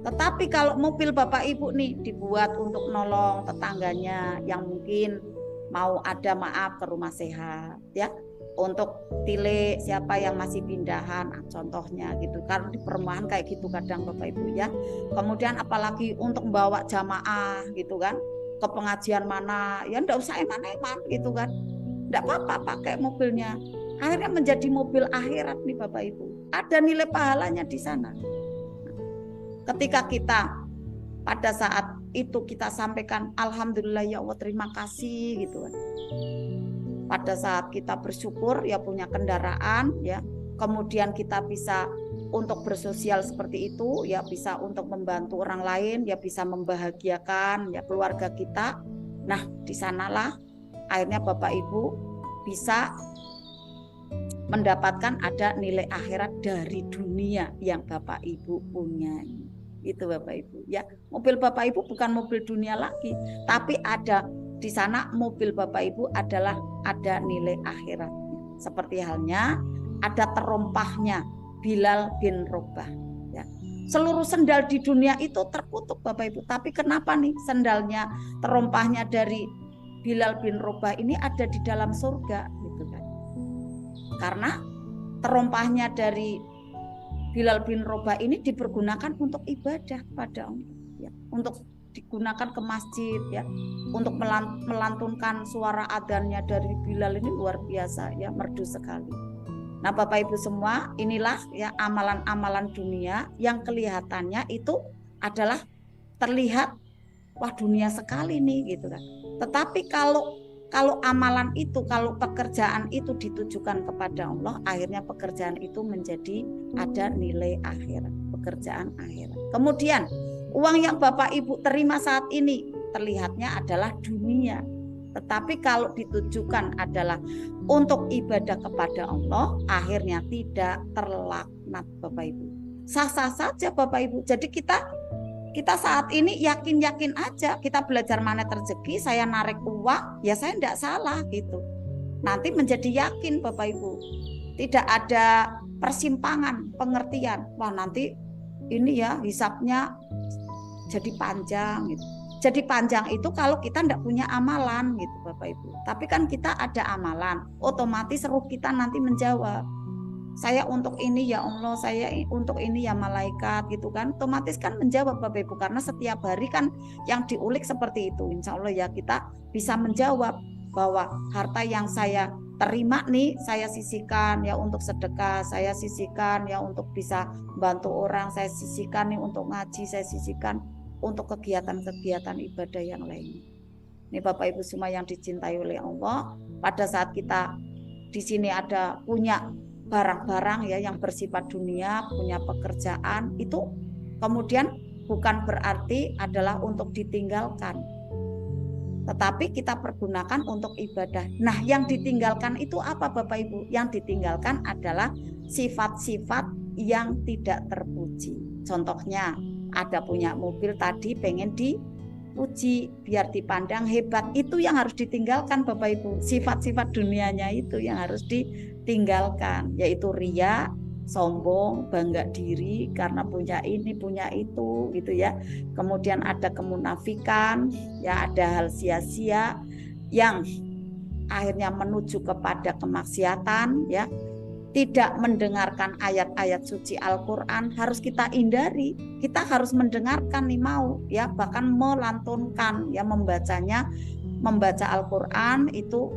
Tetapi kalau mobil Bapak Ibu nih dibuat untuk nolong tetangganya yang mungkin mau ada maaf ke rumah sehat ya, untuk tilik siapa yang masih pindahan, contohnya gitu, karena di perumahan kayak gitu kadang Bapak Ibu ya. Kemudian apalagi untuk membawa jamaah gitu kan, ke pengajian mana ya enggak usah eman-eman gitu kan, enggak apa-apa pakai mobilnya, akhirnya menjadi mobil akhirat nih Bapak Ibu, ada nilai pahalanya di sana. Ketika kita pada saat itu kita sampaikan alhamdulillah ya Allah terima kasih gitu kan, pada saat kita bersyukur ya punya kendaraan ya, kemudian kita bisa untuk bersosial seperti itu ya, bisa untuk membantu orang lain ya, bisa membahagiakan ya keluarga kita. Nah di sanalah akhirnya Bapak Ibu bisa mendapatkan ada nilai akhirat dari dunia yang Bapak Ibu punya. Itu Bapak Ibu ya, mobil Bapak Ibu bukan mobil dunia lagi, tapi ada di sana mobil Bapak Ibu adalah ada nilai akhiratnya. Seperti halnya ada terompahnya Bilal bin Rabah ya. Seluruh sendal di dunia itu terkutuk Bapak Ibu, tapi kenapa nih sendalnya, terompahnya dari Bilal bin Rabah ini ada di dalam surga gitu kan. Karena terompahnya dari Bilal bin Rabah ini dipergunakan untuk ibadah pada Allah ya, untuk digunakan ke masjid ya, untuk melantunkan suara adzannya dari Bilal ini luar biasa ya, merdu sekali. Nah Bapak Ibu semua, inilah ya amalan-amalan dunia yang kelihatannya itu adalah terlihat wah dunia sekali nih gitu kan. Tetapi kalau amalan itu, kalau pekerjaan itu ditujukan kepada Allah, akhirnya pekerjaan itu menjadi ada nilai akhirat, pekerjaan akhirat. Kemudian uang yang Bapak Ibu terima saat ini terlihatnya adalah dunia. Tetapi kalau ditujukan adalah untuk ibadah kepada Allah, akhirnya tidak terlaknat Bapak Ibu. Sah-sah saja Bapak Ibu. Jadi kita saat ini yakin-yakin aja, kita belajar manet rezeki, saya narik uang, ya saya tidak salah gitu. Nanti menjadi yakin Bapak Ibu. Tidak ada persimpangan pengertian. Wah nanti ini ya hisapnya jadi panjang gitu. Jadi panjang itu kalau kita tidak punya amalan gitu Bapak Ibu. Tapi kan kita ada amalan, otomatis ruh kita nanti menjawab. Saya untuk ini ya Allah, saya untuk ini ya malaikat gitu kan. Otomatis kan menjawab Bapak Ibu, karena setiap hari kan yang diulik seperti itu. Insya Allah ya kita bisa menjawab bahwa harta yang saya terima nih saya sisihkan ya untuk sedekah, saya sisihkan ya untuk bisa bantu orang, saya sisihkan nih untuk ngaji, saya sisihkan untuk kegiatan-kegiatan ibadah yang lain. Ini Bapak Ibu semua yang dicintai oleh Allah, pada saat kita di sini ada punya barang-barang ya yang bersifat dunia, punya pekerjaan, itu kemudian bukan berarti adalah untuk ditinggalkan, tetapi kita pergunakan untuk ibadah. Nah yang ditinggalkan itu apa Bapak Ibu? Yang ditinggalkan adalah sifat-sifat yang tidak terpuji. Contohnya ada punya mobil tadi pengen dipuji biar dipandang hebat, itu yang harus ditinggalkan Bapak Ibu. Sifat-sifat dunianya itu yang harus ditinggalkan, yaitu riya, sombong, bangga diri karena punya ini punya itu gitu ya. Kemudian ada kemunafikan ya, ada hal sia-sia yang akhirnya menuju kepada kemaksiatan ya. Tidak mendengarkan ayat-ayat suci Al-Quran harus kita hindari. Kita harus mendengarkan nih mau ya, bahkan melantunkan ya, membacanya, membaca Al-Quran itu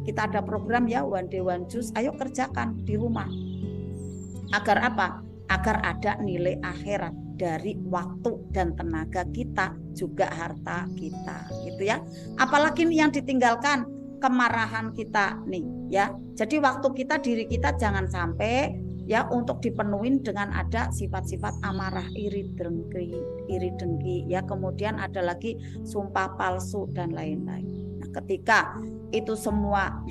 kita ada program ya one day one juz, ayo kerjakan di rumah. Agar apa? Agar ada nilai akhirat dari waktu dan tenaga kita, juga harta kita gitu ya. Apalagi yang ditinggalkan kemarahan kita nih ya. Jadi waktu kita, diri kita jangan sampai ya untuk dipenuhi dengan ada sifat-sifat amarah, iri dengki ya. Kemudian ada lagi sumpah palsu dan lain-lain. Nah, ketika itu semua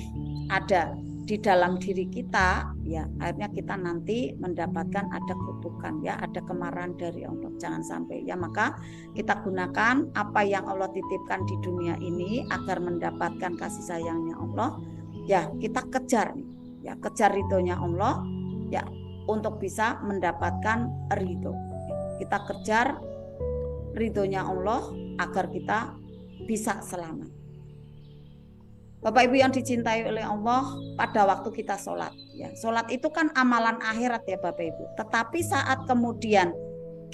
ada di dalam diri kita ya, akhirnya kita nanti mendapatkan ada kutukan ya, ada kemarahan dari Allah. Jangan sampai ya. Maka kita gunakan apa yang Allah titipkan di dunia ini agar mendapatkan kasih sayangnya Allah ya. Kita kejar ya, kejar ridhonya Allah ya, untuk bisa mendapatkan ridho. Kita kejar ridhonya Allah agar kita bisa selamat. Bapak Ibu yang dicintai oleh Allah, pada waktu kita sholat ya, sholat itu kan amalan akhirat ya Bapak Ibu. Tetapi saat kemudian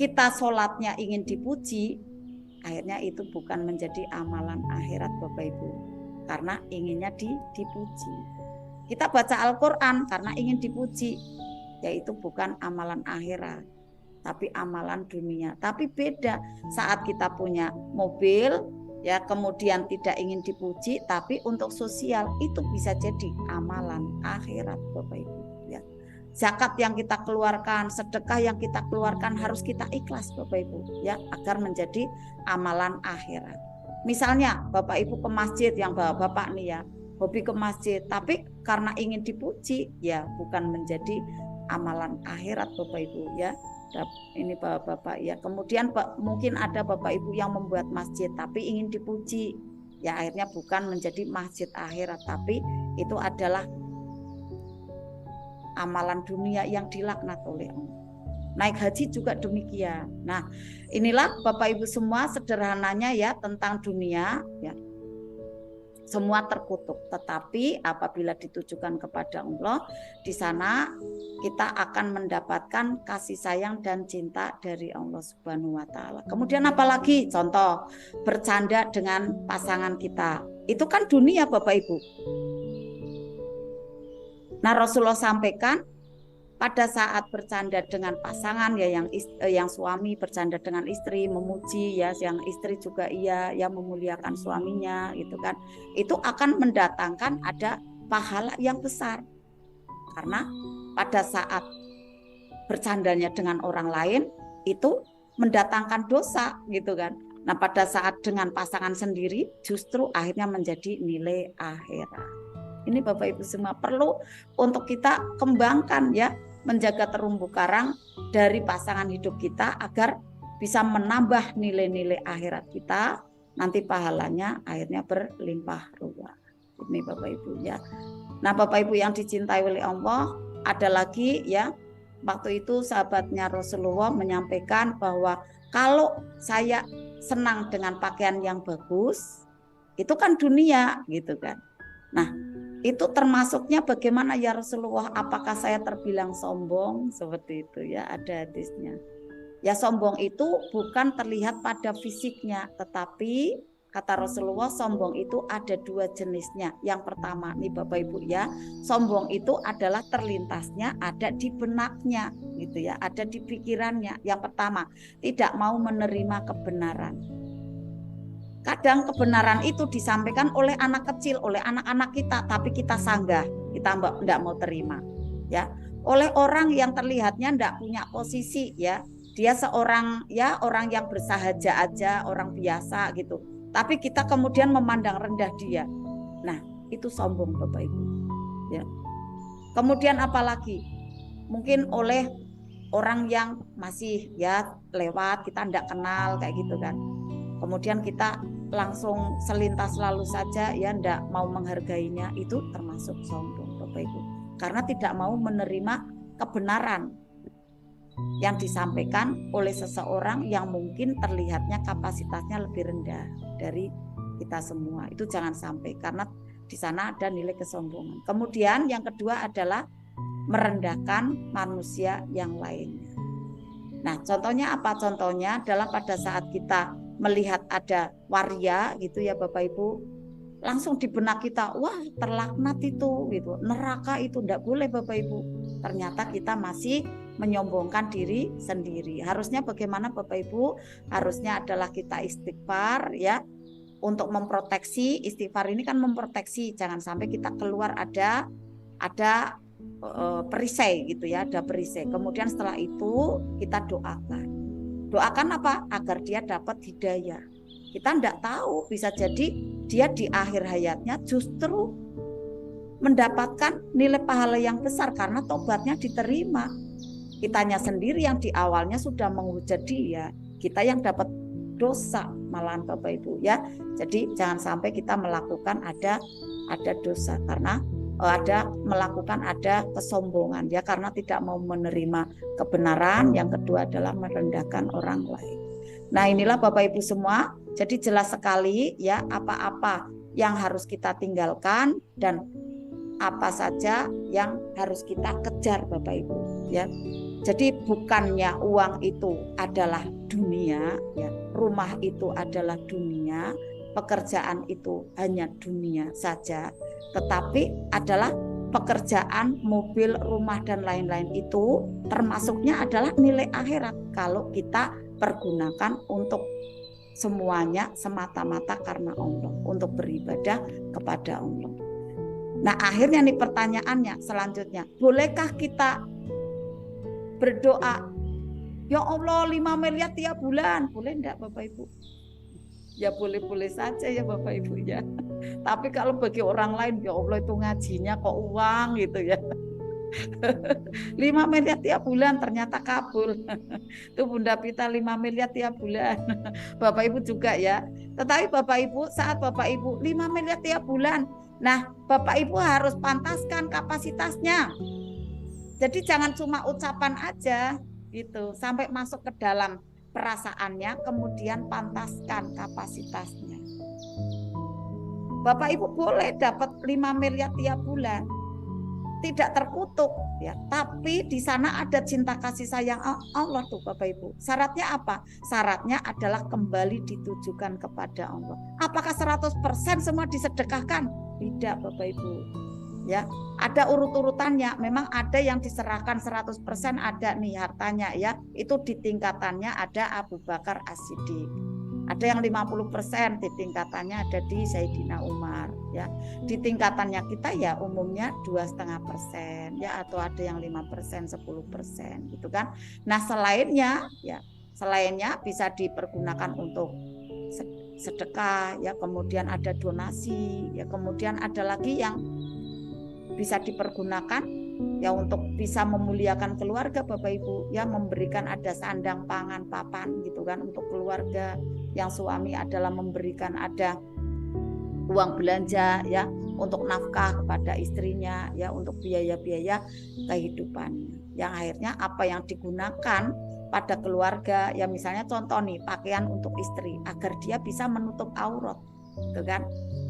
kita sholatnya ingin dipuji, akhirnya itu bukan menjadi amalan akhirat Bapak Ibu, karena inginnya dipuji. Kita baca Al-Quran karena ingin dipuji, yaitu bukan amalan akhirat, tapi amalan dunia. Tapi beda saat kita punya mobil ya, kemudian tidak ingin dipuji, tapi untuk sosial, itu bisa jadi amalan akhirat Bapak Ibu ya. Zakat yang kita keluarkan, sedekah yang kita keluarkan harus kita ikhlas Bapak Ibu ya, agar menjadi amalan akhirat. Misalnya Bapak Ibu ke masjid, yang Bapak nih ya hobi ke masjid, tapi karena ingin dipuji ya, bukan menjadi amalan akhirat Bapak Ibu ya. Ini Bapak ya. Kemudian mungkin ada Bapak Ibu yang membuat masjid tapi ingin dipuji ya, akhirnya bukan menjadi masjid akhirat, tapi itu adalah amalan dunia yang dilaknat oleh Allah. Naik haji juga demikian. Nah, inilah Bapak Ibu semua sederhananya ya tentang dunia ya. Semua terkutuk, tetapi apabila ditujukan kepada Allah, di sana kita akan mendapatkan kasih sayang dan cinta dari Allah Subhanahu wa taala. Kemudian apalagi? Contoh, bercanda dengan pasangan kita. Itu kan dunia Bapak Ibu. Nah, Rasulullah sampaikan pada saat bercanda dengan pasangan ya, yang suami bercanda dengan istri, memuji ya, yang istri juga iya ya, memuliakan suaminya gitu kan, itu akan mendatangkan ada pahala yang besar, karena pada saat bercandanya dengan orang lain itu mendatangkan dosa gitu kan. Nah, pada saat dengan pasangan sendiri justru akhirnya menjadi nilai akhirat. Ini Bapak Ibu semua perlu untuk kita kembangkan ya, menjaga terumbu karang dari pasangan hidup kita agar bisa menambah nilai-nilai akhirat kita, nanti pahalanya akhirnya berlimpah ruah. Ini Bapak Ibu ya. Nah, Bapak Ibu yang dicintai oleh Allah, ada lagi ya, waktu itu sahabatnya Rasulullah menyampaikan bahwa kalau saya senang dengan pakaian yang bagus, itu kan dunia gitu kan. Nah, itu termasuknya bagaimana ya Rasulullah, apakah saya terbilang sombong? Seperti itu ya, ada hadisnya. Ya, sombong itu bukan terlihat pada fisiknya, tetapi kata Rasulullah sombong itu ada dua jenisnya. Yang pertama nih Bapak Ibu ya, sombong itu adalah terlintasnya ada di benaknya gitu ya, ada di pikirannya. Yang pertama, tidak mau menerima kebenaran. Kadang kebenaran itu disampaikan oleh anak kecil, oleh anak-anak kita, tapi kita sanggah, kita tidak mau terima ya. Oleh orang yang terlihatnya tidak punya posisi ya, dia seorang ya orang yang bersahaja aja, orang biasa gitu, tapi kita kemudian memandang rendah dia. Nah, itu sombong Bapak Ibu ya. Kemudian apalagi? Mungkin oleh orang yang masih ya lewat, kita tidak kenal kayak gitu kan. Kemudian kita langsung selintas lalu saja ya, ndak mau menghargainya, itu termasuk sombong Bapak Ibu, karena tidak mau menerima kebenaran yang disampaikan oleh seseorang yang mungkin terlihatnya kapasitasnya lebih rendah dari kita semua. Itu jangan sampai, karena di sana ada nilai kesombongan. Kemudian yang kedua adalah merendahkan manusia yang lainnya. Nah, contohnya apa? Contohnya adalah pada saat kita melihat ada waria gitu ya Bapak Ibu, langsung di benak kita, wah terlaknat itu gitu, neraka itu, tidak boleh Bapak Ibu. Ternyata kita masih menyombongkan diri sendiri. Harusnya bagaimana Bapak Ibu? Harusnya adalah kita istighfar ya, untuk memproteksi. Istighfar ini kan memproteksi, jangan sampai kita keluar ada perisai gitu ya, ada perisai. Kemudian setelah itu kita doakan apa? Agar dia dapat hidayah. Kita tidak tahu, bisa jadi dia di akhir hayatnya justru mendapatkan nilai pahala yang besar karena tobatnya diterima. Kitanya sendiri yang di awalnya sudah menghujat dia, kita yang dapat dosa malahan Bapak Ibu ya. Jadi jangan sampai kita melakukan ada dosa karena melakukan kesombongan ya, karena tidak mau menerima kebenaran. Yang kedua adalah merendahkan orang lain. Nah, inilah Bapak Ibu semua, jadi jelas sekali ya apa-apa yang harus kita tinggalkan dan apa saja yang harus kita kejar Bapak Ibu ya. Jadi bukannya uang itu adalah dunia ya, rumah itu adalah dunia, pekerjaan itu hanya dunia saja, tetapi adalah pekerjaan, mobil, rumah dan lain-lain itu termasuknya adalah nilai akhirat kalau kita pergunakan untuk semuanya semata-mata karena Allah, untuk beribadah kepada Allah. Nah, akhirnya nih pertanyaannya selanjutnya, bolehkah kita berdoa, ya Allah 5 miliar tiap bulan? Boleh enggak Bapak Ibu? Ya boleh-boleh saja ya Bapak Ibu ya. Tapi kalau bagi orang lain, ya Allah itu ngajinya kok uang gitu ya. 5 miliar tiap bulan ternyata kabul. Itu Bunda Pita 5 miliar tiap bulan. Bapak Ibu juga ya. Tetapi Bapak Ibu, saat Bapak Ibu 5 miliar tiap bulan, nah Bapak Ibu harus pantaskan kapasitasnya. Jadi jangan cuma ucapan aja gitu, sampai masuk ke dalam perasaannya, kemudian pantaskan kapasitasnya. Bapak Ibu boleh dapat 5 miliar tiap bulan, tidak terkutuk ya, tapi di sana ada cinta kasih sayang Allah tuh Bapak Ibu. Syaratnya apa? Syaratnya adalah kembali ditujukan kepada Allah. Apakah 100% semua disedekahkan? Tidak Bapak Ibu. Ya, ada urut-urutannya. Memang ada yang diserahkan 100%, ada nih hartanya ya. Itu di tingkatannya ada Abu Bakar As-Siddiq. Ada yang 50%, di tingkatannya ada di Sayyidina Umar ya. Di tingkatannya kita ya umumnya 2,5% ya, atau ada yang 5%, 10% gitu kan. Nah, selainnya bisa dipergunakan untuk sedekah ya, kemudian ada donasi ya, kemudian ada lagi yang bisa dipergunakan ya untuk bisa memuliakan keluarga Bapak Ibu ya, memberikan ada sandang pangan papan gitu kan untuk keluarga. Yang suami adalah memberikan ada uang belanja ya untuk nafkah kepada istrinya ya, untuk biaya-biaya kehidupannya. Yang akhirnya apa yang digunakan pada keluarga ya, misalnya contoh nih pakaian untuk istri agar dia bisa menutup aurat gitu kan.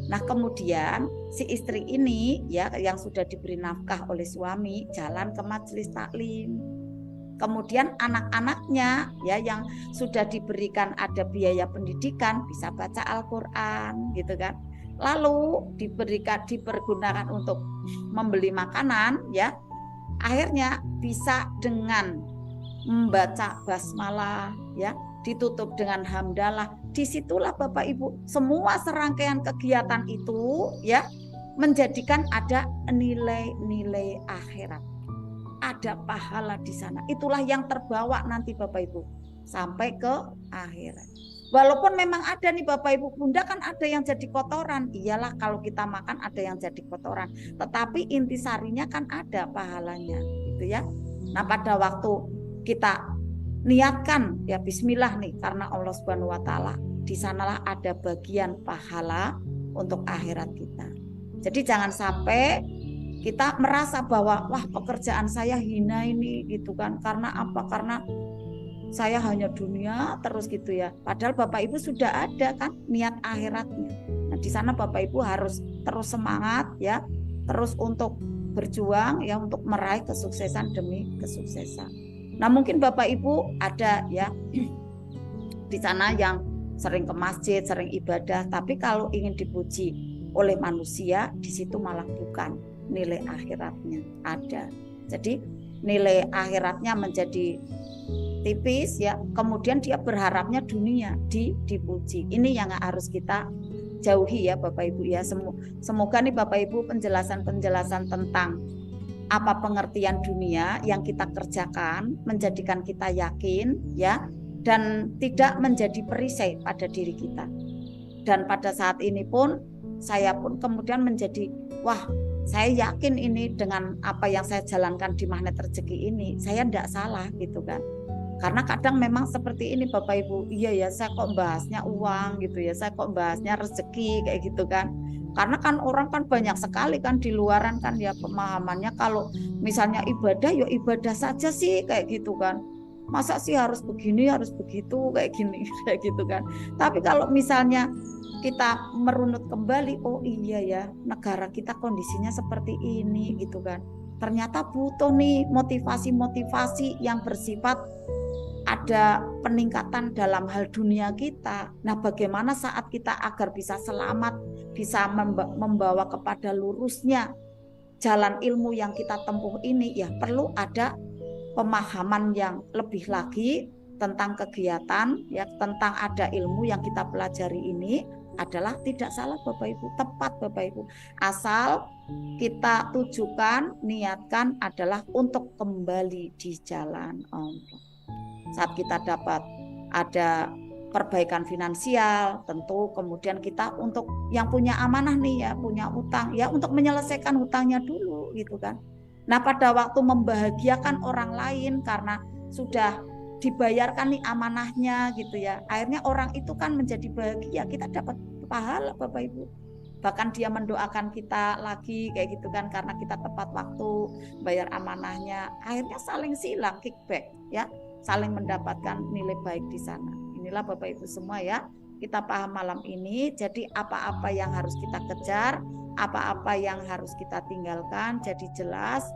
Nah, kemudian si istri ini ya yang sudah diberi nafkah oleh suami jalan ke majelis taklim. Kemudian anak-anaknya ya yang sudah diberikan ada biaya pendidikan bisa baca Al-Qur'an gitu kan. Lalu dipergunakan untuk membeli makanan ya. Akhirnya bisa dengan membaca basmalah ya, ditutup dengan hamdalah. Disitulah Bapak Ibu semua serangkaian kegiatan itu ya menjadikan ada nilai-nilai akhirat, ada pahala di sana. Itulah yang terbawa nanti Bapak Ibu sampai ke akhirat. Walaupun memang ada nih Bapak Ibu, Bunda kan ada yang jadi kotoran. Iyalah kalau kita makan ada yang jadi kotoran, tetapi intisarinya kan ada pahalanya gitu ya. Nah, pada waktu kita niatkan ya bismillah nih karena Allah Subhanahu wa taala, di sanalah ada bagian pahala untuk akhirat kita. Jadi jangan sampai kita merasa bahwa wah pekerjaan saya hina ini gitu kan, karena apa? Karena saya hanya dunia terus gitu ya. Padahal Bapak Ibu sudah ada kan niat akhiratnya. Nah, di sana Bapak Ibu harus terus semangat ya, terus untuk berjuang ya untuk meraih kesuksesan demi kesuksesan. Nah, mungkin Bapak Ibu ada ya di sana yang sering ke masjid, sering ibadah, tapi kalau ingin dipuji oleh manusia, di situ malah bukan nilai akhiratnya ada. Jadi nilai akhiratnya menjadi tipis ya. Kemudian dia berharapnya dunia dipuji. Ini yang harus kita jauhi ya Bapak Ibu ya. Semoga nih Bapak Ibu penjelasan-penjelasan tentang apa pengertian dunia yang kita kerjakan menjadikan kita yakin ya, dan tidak menjadi perisai pada diri kita. Dan pada saat ini pun saya pun kemudian menjadi wah, saya yakin ini dengan apa yang saya jalankan di Magnet Rezeki ini saya tidak salah gitu kan. Karena kadang memang seperti ini Bapak Ibu, iya ya saya kok bahasnya uang gitu ya, saya kok bahasnya rezeki kayak gitu kan. Karena kan orang kan banyak sekali kan di luaran kan ya pemahamannya, kalau misalnya ibadah ya ibadah saja sih kayak gitu kan. Masa sih harus begini, harus begitu kayak gini kayak gitu kan. Tapi kalau misalnya kita merunut kembali, oh iya ya negara kita kondisinya seperti ini gitu kan. Ternyata butuh nih motivasi-motivasi yang bersifat ada peningkatan dalam hal dunia kita. Nah, bagaimana saat kita agar bisa selamat, bisa membawa kepada lurusnya jalan ilmu yang kita tempuh ini, ya perlu ada pemahaman yang lebih lagi tentang kegiatan, ya tentang ada ilmu yang kita pelajari ini adalah tidak salah Bapak Ibu, tepat Bapak Ibu. Asal kita tujukan, niatkan adalah untuk kembali di jalan Allah. Saat kita dapat ada perbaikan finansial, tentu kemudian kita untuk yang punya amanah nih ya, punya utang ya, untuk menyelesaikan hutangnya dulu gitu kan. Nah, pada waktu membahagiakan orang lain karena sudah dibayarkan nih amanahnya gitu ya, akhirnya orang itu kan menjadi bahagia, kita dapat pahala Bapak Ibu. Bahkan dia mendoakan kita lagi kayak gitu kan, karena kita tepat waktu bayar amanahnya, akhirnya saling silang kickback ya, saling mendapatkan nilai baik di sana. Inilah Bapak Ibu semua ya, kita paham malam ini. Jadi apa-apa yang harus kita kejar, apa-apa yang harus kita tinggalkan jadi jelas.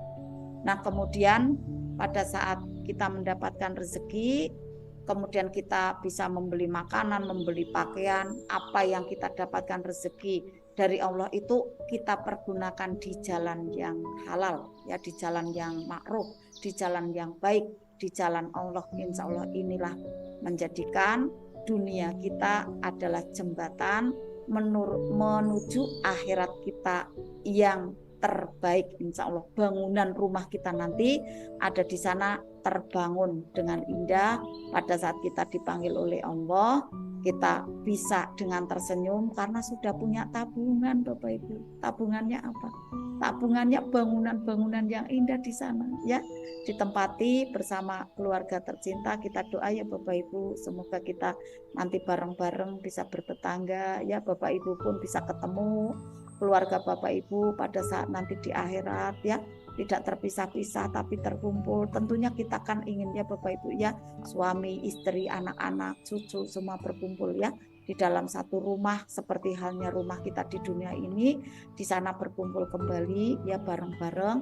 Nah, kemudian pada saat kita mendapatkan rezeki, kemudian kita bisa membeli makanan, membeli pakaian, apa yang kita dapatkan rezeki dari Allah itu kita pergunakan di jalan yang halal ya, di jalan yang ma'ruf, di jalan yang baik, di jalan Allah. Insya Allah inilah menjadikan dunia kita adalah jembatan menuju akhirat kita yang terbaik. Insya Allah bangunan rumah kita nanti ada di sana terbangun dengan indah. Pada saat kita dipanggil oleh Allah, kita bisa dengan tersenyum karena sudah punya tabungan Bapak Ibu. Tabungannya apa? Tabungannya bangunan-bangunan yang indah di sana ya. Ditempati bersama keluarga tercinta. Kita doa ya Bapak Ibu, semoga kita nanti bareng-bareng bisa bertetangga ya, Bapak Ibu pun bisa ketemu keluarga Bapak Ibu pada saat nanti di akhirat ya, tidak terpisah-pisah tapi terkumpul. Tentunya kita kan ingin ya Bapak Ibu ya, suami, istri, anak-anak, cucu semua berkumpul ya di dalam satu rumah, seperti halnya rumah kita di dunia ini. Di sana berkumpul kembali ya bareng-bareng,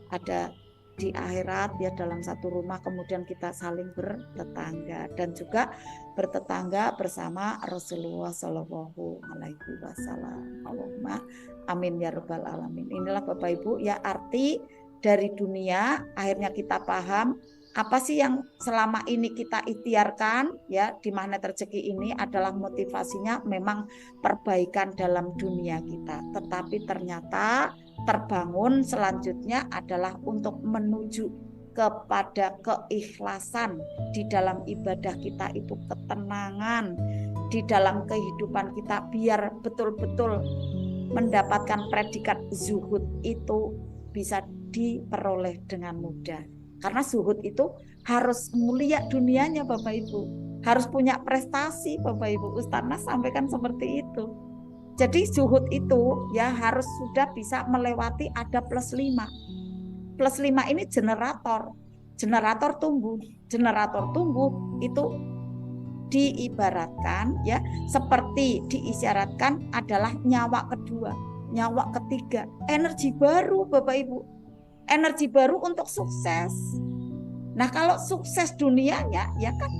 ada di akhirat ya dalam satu rumah, kemudian kita saling bertetangga dan juga bertetangga bersama Rasulullah Shallallahu Alaihi Wasallam. Allahumma amin ya rabbal alamin. Inilah Bapak Ibu ya arti dari dunia. Akhirnya kita paham apa sih yang selama ini kita ikhtiarkan ya di Magnet Rezeki ini adalah motivasinya memang perbaikan dalam dunia kita, tetapi ternyata terbangun selanjutnya adalah untuk menuju kepada keikhlasan di dalam ibadah kita, itu ketenangan di dalam kehidupan kita, biar betul-betul mendapatkan predikat zuhud itu bisa diperoleh dengan mudah. Karena zuhud itu harus mulia dunianya Bapak Ibu, harus punya prestasi Bapak Ibu. Ustazah sampaikan seperti itu. Jadi zuhud itu ya harus sudah bisa melewati ada plus 5. Plus 5 ini generator tumbuh. Generator tumbuh itu diibaratkan ya seperti diisyaratkan adalah nyawa kedua, nyawa ketiga, energi baru Bapak Ibu. Energi baru untuk sukses. Nah, kalau sukses dunianya ya kan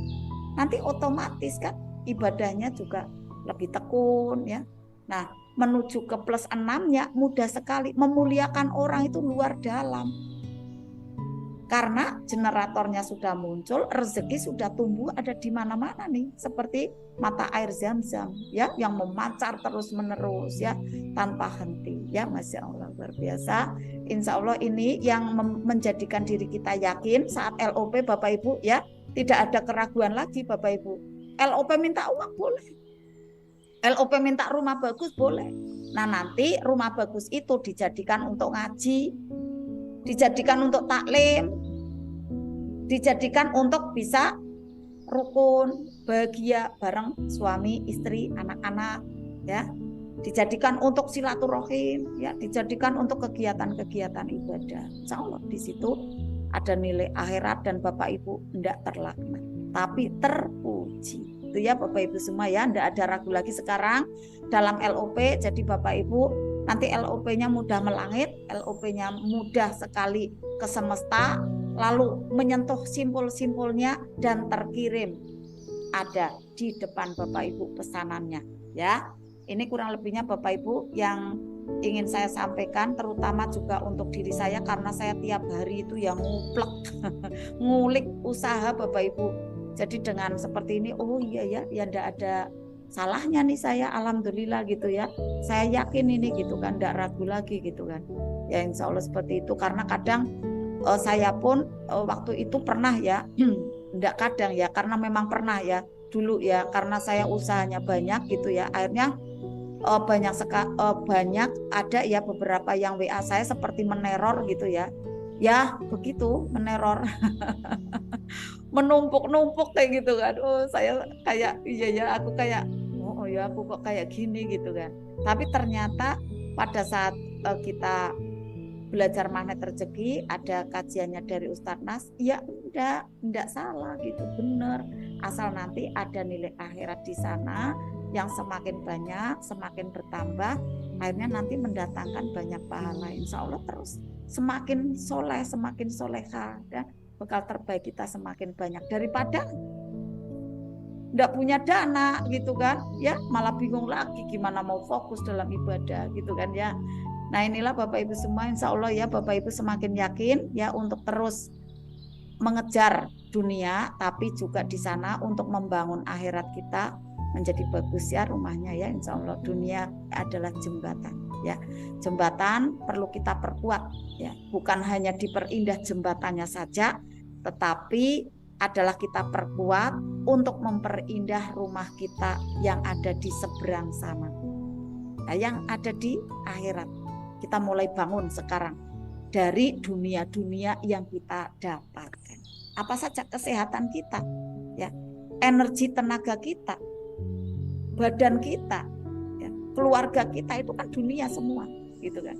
nanti otomatis kan ibadahnya juga lebih tekun ya. Nah, menuju ke plus 6-nya mudah sekali, memuliakan orang itu luar dalam. Karena generatornya sudah muncul, rezeki sudah tumbuh ada di mana-mana nih, seperti mata air Zam-Zam ya, yang memancar terus-menerus ya, tanpa henti ya. Masya Allah, luar biasa. Insya Allah ini yang menjadikan diri kita yakin saat LOP Bapak Ibu ya, tidak ada keraguan lagi Bapak Ibu. LOP minta uang boleh, LOP minta rumah bagus boleh. Nah nanti rumah bagus itu dijadikan untuk ngaji, dijadikan untuk taklim, dijadikan untuk bisa rukun, bahagia bareng suami, istri, anak-anak ya. Dijadikan untuk silaturahim ya, dijadikan untuk kegiatan-kegiatan ibadah. Insya Allah di situ ada nilai akhirat dan Bapak Ibu tidak terlaknat, tapi terpuji. Itu ya Bapak Ibu semua ya, tidak ada ragu lagi sekarang dalam LOP. Jadi Bapak Ibu nanti LOP-nya mudah melangit, LOP-nya mudah sekali ke semesta, lalu menyentuh simpul-simpulnya dan terkirim ada di depan Bapak Ibu pesanannya ya. Ini kurang lebihnya Bapak Ibu yang ingin saya sampaikan, terutama juga untuk diri saya karena saya tiap hari itu yang nguplek ngulik usaha Bapak Ibu. Jadi dengan seperti ini, oh iya ya, ya enggak ada salahnya nih saya, alhamdulillah gitu ya. Saya yakin ini gitu kan, enggak ragu lagi gitu kan. Ya insya Allah seperti itu, karena kadang saya pun waktu itu pernah ya, enggak kadang ya, karena memang pernah ya dulu ya, karena saya usahanya banyak gitu ya, akhirnya banyak ada ya beberapa yang WA saya seperti meneror gitu ya. Ya begitu, meneror. Menumpuk-numpuk kayak gitu kan. Oh saya kayak iya ya, aku kayak oh ya aku kok kayak gini gitu kan. Tapi ternyata pada saat kita belajar magnet rezeki, ada kajiannya dari Ustadz Nas, ya enggak salah gitu, bener. Asal nanti ada nilai akhirat di sana yang semakin banyak, semakin bertambah, akhirnya nanti mendatangkan banyak pahala. Insya Allah terus semakin soleh, semakin soleha, dan bekal terbaik kita semakin banyak daripada enggak punya dana gitu kan, ya malah bingung lagi gimana mau fokus dalam ibadah gitu kan ya. Nah inilah Bapak Ibu semua, insya Allah ya Bapak Ibu semakin yakin ya untuk terus mengejar dunia, tapi juga di sana untuk membangun akhirat kita menjadi bagus ya rumahnya ya. Insya Allah dunia adalah jembatan ya, jembatan perlu kita perkuat ya, bukan hanya diperindah jembatannya saja, tetapi adalah kita perkuat untuk memperindah rumah kita yang ada di seberang sana, nah, yang ada di akhirat. Kita mulai bangun sekarang dari dunia-dunia yang kita dapatkan. Apa saja kesehatan kita, ya, energi tenaga kita, badan kita, ya, keluarga kita itu kan dunia semua, gitu kan.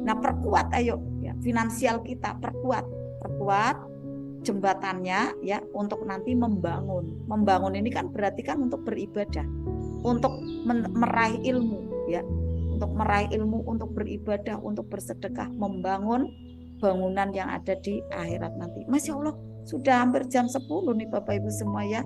Nah perkuat, ayo, ya, finansial kita perkuat jembatannya, ya, untuk nanti membangun. Membangun ini kan berarti kan untuk beribadah, untuk meraih ilmu, ya. Untuk meraih ilmu, untuk beribadah, untuk bersedekah, membangun bangunan yang ada di akhirat nanti. Masya Allah, sudah hampir jam 10 nih Bapak Ibu semua ya.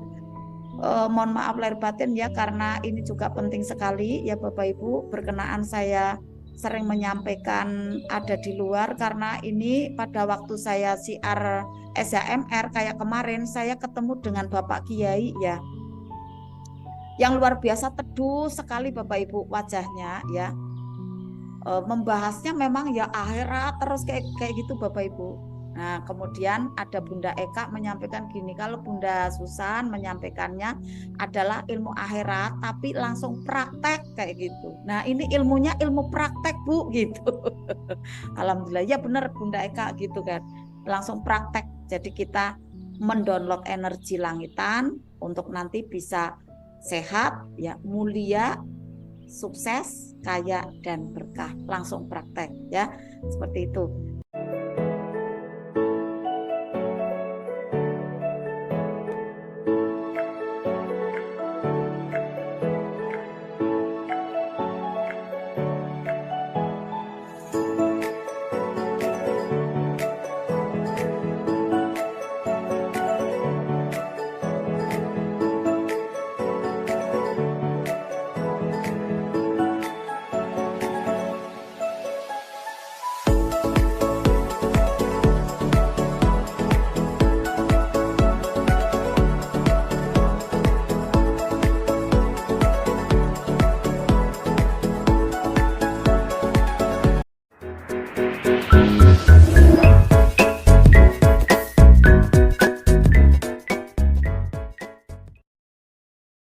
Mohon maaf lahir batin ya, karena ini juga penting sekali ya Bapak Ibu. Berkenaan saya sering menyampaikan ada di luar, karena ini pada waktu saya siar SHMR kayak kemarin, saya ketemu dengan Bapak Kiai ya, yang luar biasa teduh sekali Bapak Ibu wajahnya ya. Membahasnya memang ya akhirat terus kayak gitu Bapak Ibu. Nah kemudian ada Bunda Eka menyampaikan gini, kalau Bunda Susan menyampaikannya adalah ilmu akhirat tapi langsung praktek kayak gitu. Nah ini ilmunya ilmu praktek Bu gitu. Alhamdulillah ya benar Bunda Eka gitu kan, langsung praktek. Jadi kita mendownload energi langitan untuk nanti bisa sehat, ya, mulia, sukses, kaya, dan berkah. Langsung praktek ya, seperti itu.